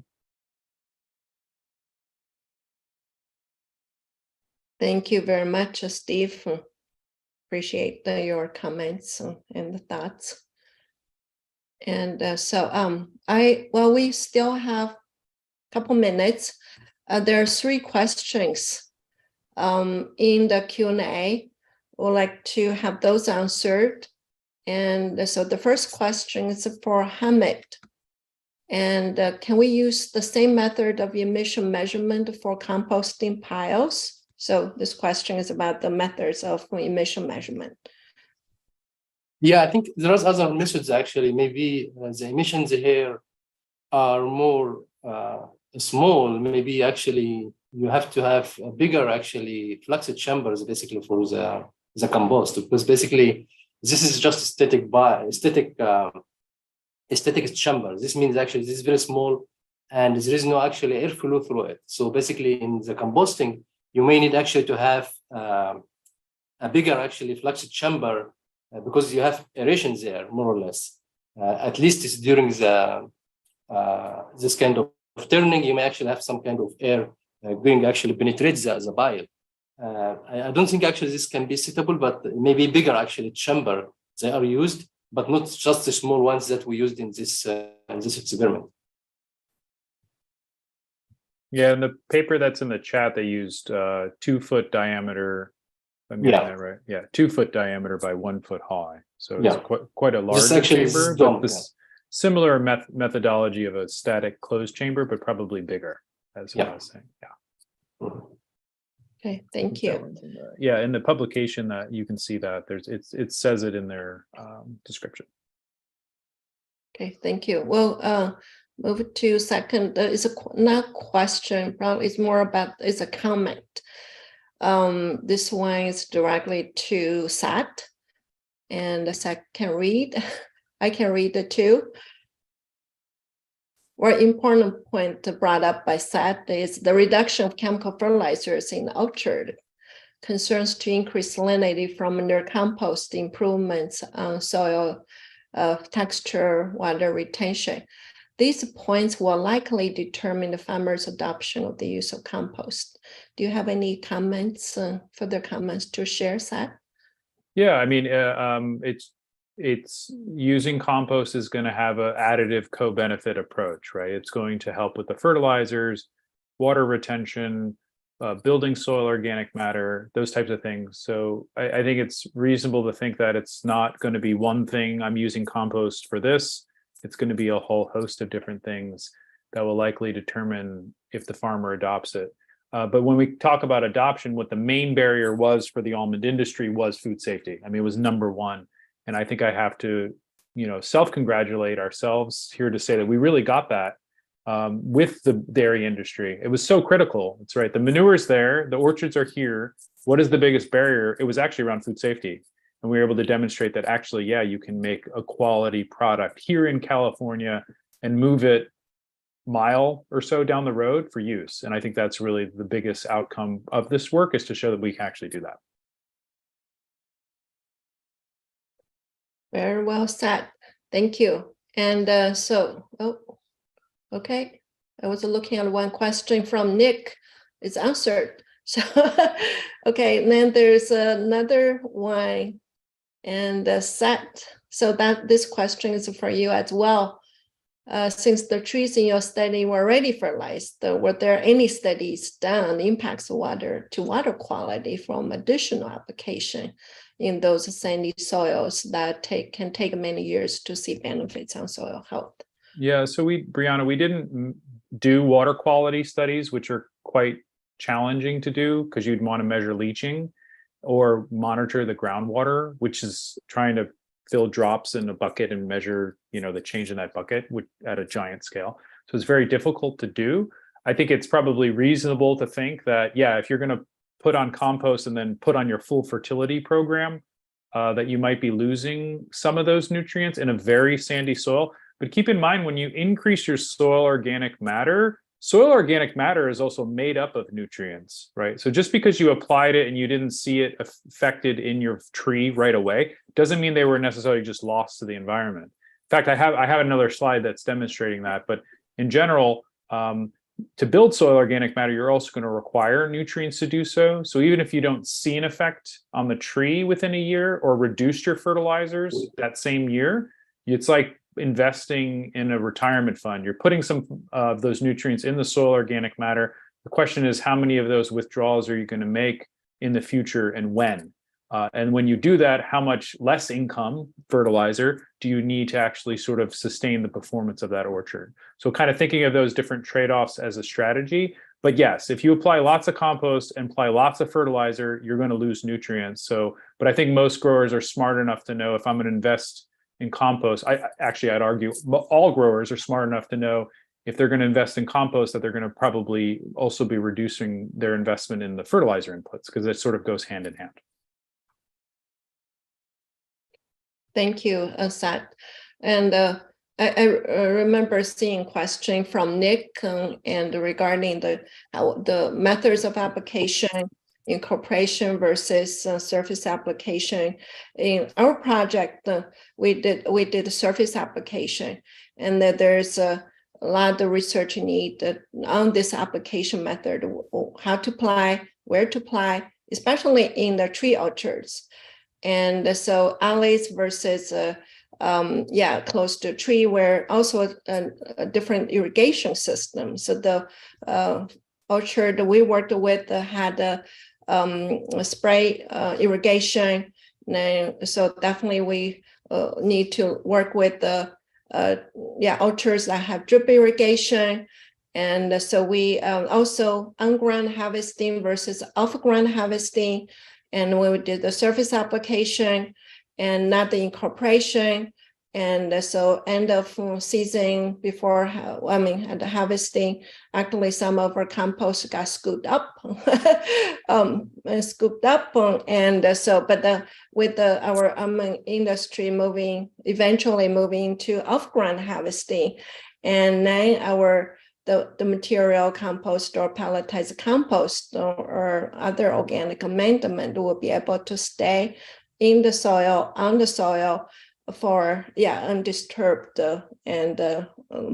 Thank you very much, Steve. Appreciate your comments and the thoughts. And we still have a couple minutes. There are 3 questions in the Q&A. We'd like to have those answered. And so the first question is for Hamid. And can we use the same method of emission measurement for composting piles? So this question is about the methods of emission measurement. Yeah, I think there are other methods actually. Maybe the emissions here are more small. Maybe actually you have to have a bigger actually fluxed chambers basically for the compost, because basically this is just static chambers. This means actually this is very small and there is no actually airflow through it. So basically in the composting, you may need actually to have a bigger actually fluxed chamber because you have aeration there, more or less. At least it's during the this kind of turning, you may actually have some kind of air going actually penetrate the bile. I don't think actually this can be suitable, but maybe bigger actually chamber they are used, but not just the small ones that we used in this experiment. Yeah, in the paper that's in the chat, they used 2 foot diameter. If I'm getting that right. Yeah, 2 foot diameter by 1 foot high. So it's quite a large chamber, but this similar methodology of a static closed chamber, but probably bigger. That's what I was saying. Yeah. Okay, thank you. Yeah, in the publication that you can see that it says it in their description. Okay, thank you. Well, move to second. It's not question, probably it's more about it's a comment. This one is directly to Sat, and Sat can read. I can read it too. One important point brought up by Sat is the reduction of chemical fertilizers in the orchard. Concerns to increase salinity from manure compost, improvements on soil texture, water retention. These points will likely determine the farmer's adoption of the use of compost. Do you have any comments, further comments to share, Sat? Yeah, I mean, it's using compost is going to have an additive co-benefit approach, right? It's going to help with the fertilizers, water retention, building soil organic matter, those types of things. So I think it's reasonable to think that it's not going to be one thing. I'm using compost for this. It's going to be a whole host of different things that will likely determine if the farmer adopts it. But when we talk about adoption, what the main barrier was for the almond industry was food safety. I mean, it was #1. And I think I have to, self-congratulate ourselves here to say that we really got that with the dairy industry. It was so critical. That's right. The manure's there. The orchards are here. What is the biggest barrier? It was actually around food safety. And we were able to demonstrate that actually, yeah, you can make a quality product here in California and move it mile or so down the road for use. And I think that's really the biggest outcome of this work, is to show that we can actually do that. Very well said. Thank you. And okay. I was looking at one question from Nick. It's answered. So, okay, and then there's another one, and Sat. So that this question is for you as well. Since the trees in your study were already fertilized, were there any studies done on the impacts of water to water quality from additional application in those sandy soils that can take many years to see benefits on soil health? Yeah, so Brianna, we didn't do water quality studies, which are quite challenging to do because you'd want to measure leaching or monitor the groundwater, which is trying to fill drops in a bucket and measure, the change in that bucket at a giant scale. So it's very difficult to do. I think it's probably reasonable to think that, yeah, if you're going to put on compost and then put on your full fertility program, that you might be losing some of those nutrients in a very sandy soil. But keep in mind, when you increase your soil organic matter is also made up of nutrients, right? So just because you applied it and you didn't see it affected in your tree right away, doesn't mean they were necessarily just lost to the environment. In fact, I have another slide that's demonstrating that. But in general, to build soil organic matter, you're also going to require nutrients to do so. So even if you don't see an effect on the tree within a year or reduced your fertilizers that same year, it's like investing in a retirement fund. You're putting some of those nutrients in the soil organic matter. The question is, how many of those withdrawals are you going to make in the future and when? And when you do that, how much less income fertilizer do you need to actually sort of sustain the performance of that orchard? So kind of thinking of those different trade-offs as a strategy. But yes, if you apply lots of compost and apply lots of fertilizer, you're going to lose nutrients. So, but I think most growers are smart enough to know, if I'm going to invest in compost, I'd argue all growers are smart enough to know if they're going to invest in compost, that they're going to probably also be reducing their investment in the fertilizer inputs, because it sort of goes hand in hand. Thank you, Sat. And I remember seeing a question from Nick and regarding the methods of application incorporation versus surface application. In our project, we did the surface application, and that there's a lot of research needed on this application method, how to apply, where to apply, especially in the tree orchards. And so alleys versus close to a tree, where also a different irrigation system. So the orchard we worked with had a spray irrigation. And so definitely we need to work with the orchards that have drip irrigation. And so we also on-ground harvesting versus off-ground harvesting. And we did the surface application and not the incorporation. And so end of season before, at the harvesting, actually some of our compost got scooped up, with our industry eventually moving to off-ground harvesting, and then the material compost or pelletized compost or other organic amendment will be able to stay in the soil, on the soil for undisturbed and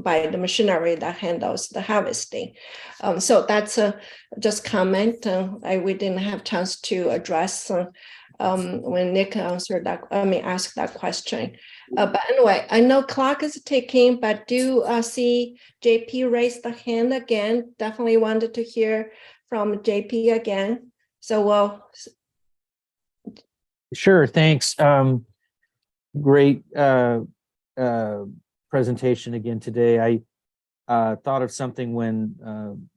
by the machinery that handles the harvesting. So that's just comment. We didn't have chance to address when Nick asked that question. But anyway, I know clock is ticking, but do see JP raise the hand again. Definitely wanted to hear from JP again. So Sure, thanks. Great presentation again today. I thought of something when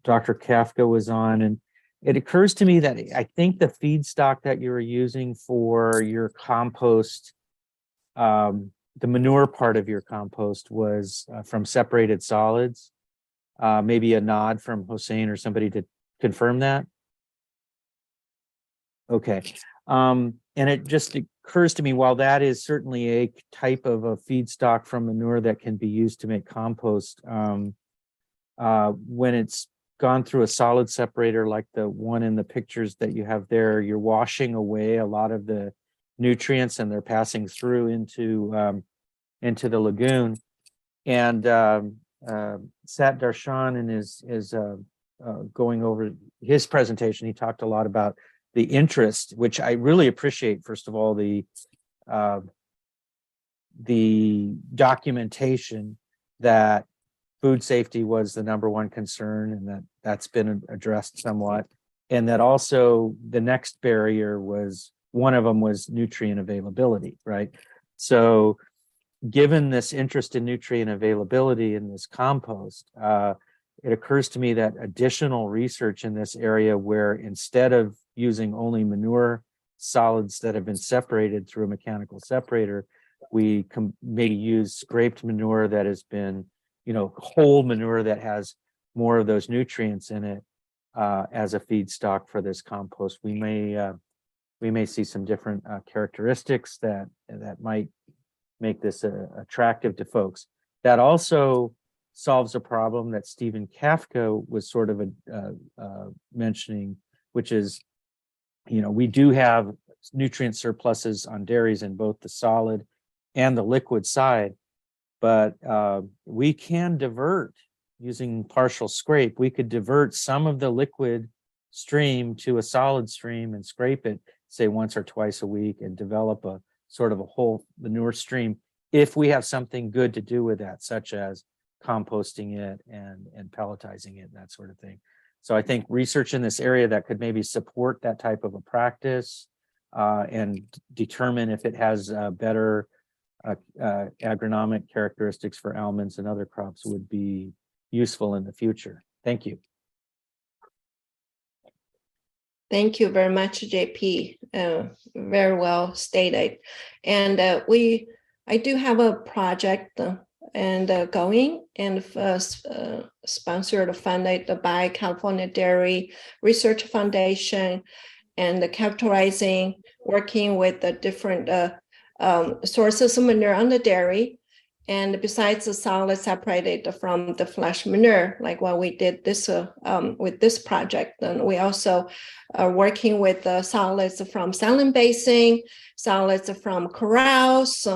Dr. Kafka was on, and it occurs to me that I think the feedstock that you were using for your compost, the manure part of your compost, was from separated solids. Maybe a nod from Hossein or somebody to confirm that. Okay. And it just occurs to me, while that is certainly a type of a feedstock from manure that can be used to make compost, when it's gone through a solid separator like the one in the pictures that you have there, you're washing away a lot of the nutrients and they're passing through into the lagoon. And Sat Darshan in his going over his presentation, he talked a lot about the interest, which I really appreciate. First of all, the documentation that food safety was the #1 concern, and that's been addressed somewhat, and that also the next barrier was, one of them was nutrient availability, right? So given this interest in nutrient availability in this compost, it occurs to me that additional research in this area, where instead of using only manure solids that have been separated through a mechanical separator, we maybe use scraped manure that has been, whole manure that has more of those nutrients in it as a feedstock for this compost. We may see some different characteristics that might make this attractive to folks. That also solves a problem that Stephen Kafka was sort of mentioning, which is, we do have nutrient surpluses on dairies in both the solid and the liquid side, but we can divert using partial scrape. We could divert some of the liquid stream to a solid stream and scrape it, say once or twice a week, and develop a sort of a whole manure stream if we have something good to do with that, such as composting it and pelletizing it, that sort of thing. So I think research in this area that could maybe support that type of a practice and determine if it has better agronomic characteristics for almonds and other crops would be useful in the future. Thank you. Thank you very much, JP. Very well stated. And I do have a project going and sponsored, funded by California Dairy Research Foundation, and characterizing, working with the different sources of manure on the dairy, And besides the solid separated from the flesh manure, like what we did this with this project, and we also are working with the solids from saline basin, solids from corrals,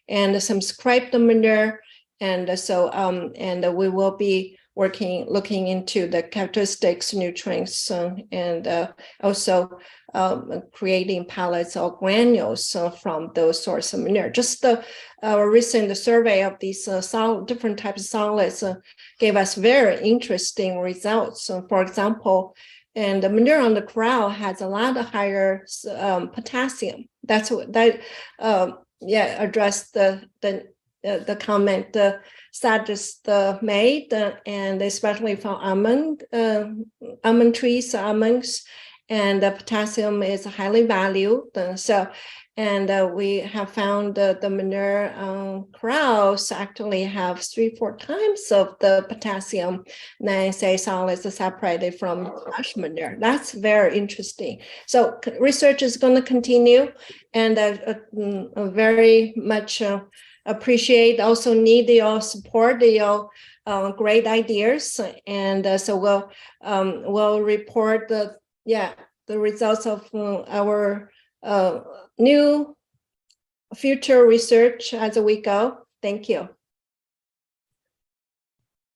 and some scraped manure. And so and we will be looking into the characteristics, nutrients, and also creating pellets or granules from those source of manure. Just the recent survey of these different types of solids gave us very interesting results. So for example, and the manure on the corral has a lot of higher potassium. That's what that addressed the comment scientists made, and especially for almond trees, almonds, and the potassium is highly valued. And we have found the manure corrals actually have 3-4 times of the potassium than say solids separated from flesh manure. That's very interesting. So research is going to continue, and very much appreciate, also need your support, your great ideas, and so we'll report the results of our new future research as we go. Thank you.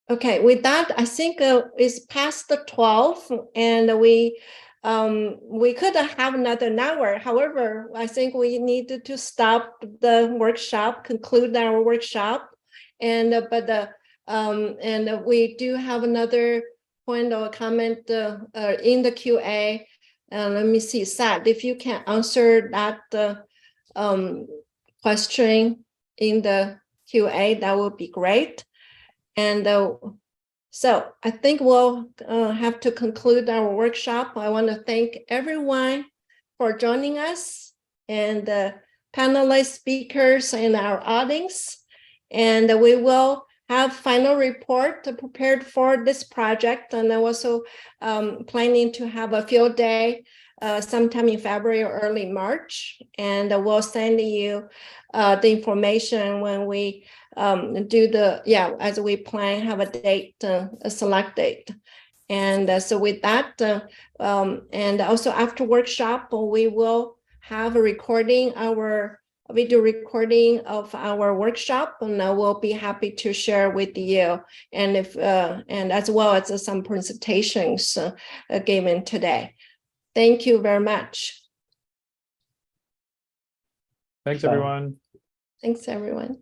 Okay, with that, I think it's past the 12, and we could have another hour. However, I think we needed to stop the workshop, conclude our workshop, and and we do have another point or comment in the QA. Let me see, Sad, if you can answer that question in the QA, that would be great. And so I think we'll have to conclude our workshop. I want to thank everyone for joining us, and the panelist speakers and our audience. And we will have final report prepared for this project, and I'm also planning to have a field day sometime in February or early March, and we'll send you the information when we do as we plan, have a date, a select date. And so with that, and also after workshop, we will have a recording, our video recording of our workshop, and I will be happy to share with you, and if and as well as some presentations given today. Thank you very much. Thanks, everyone. Thanks, everyone.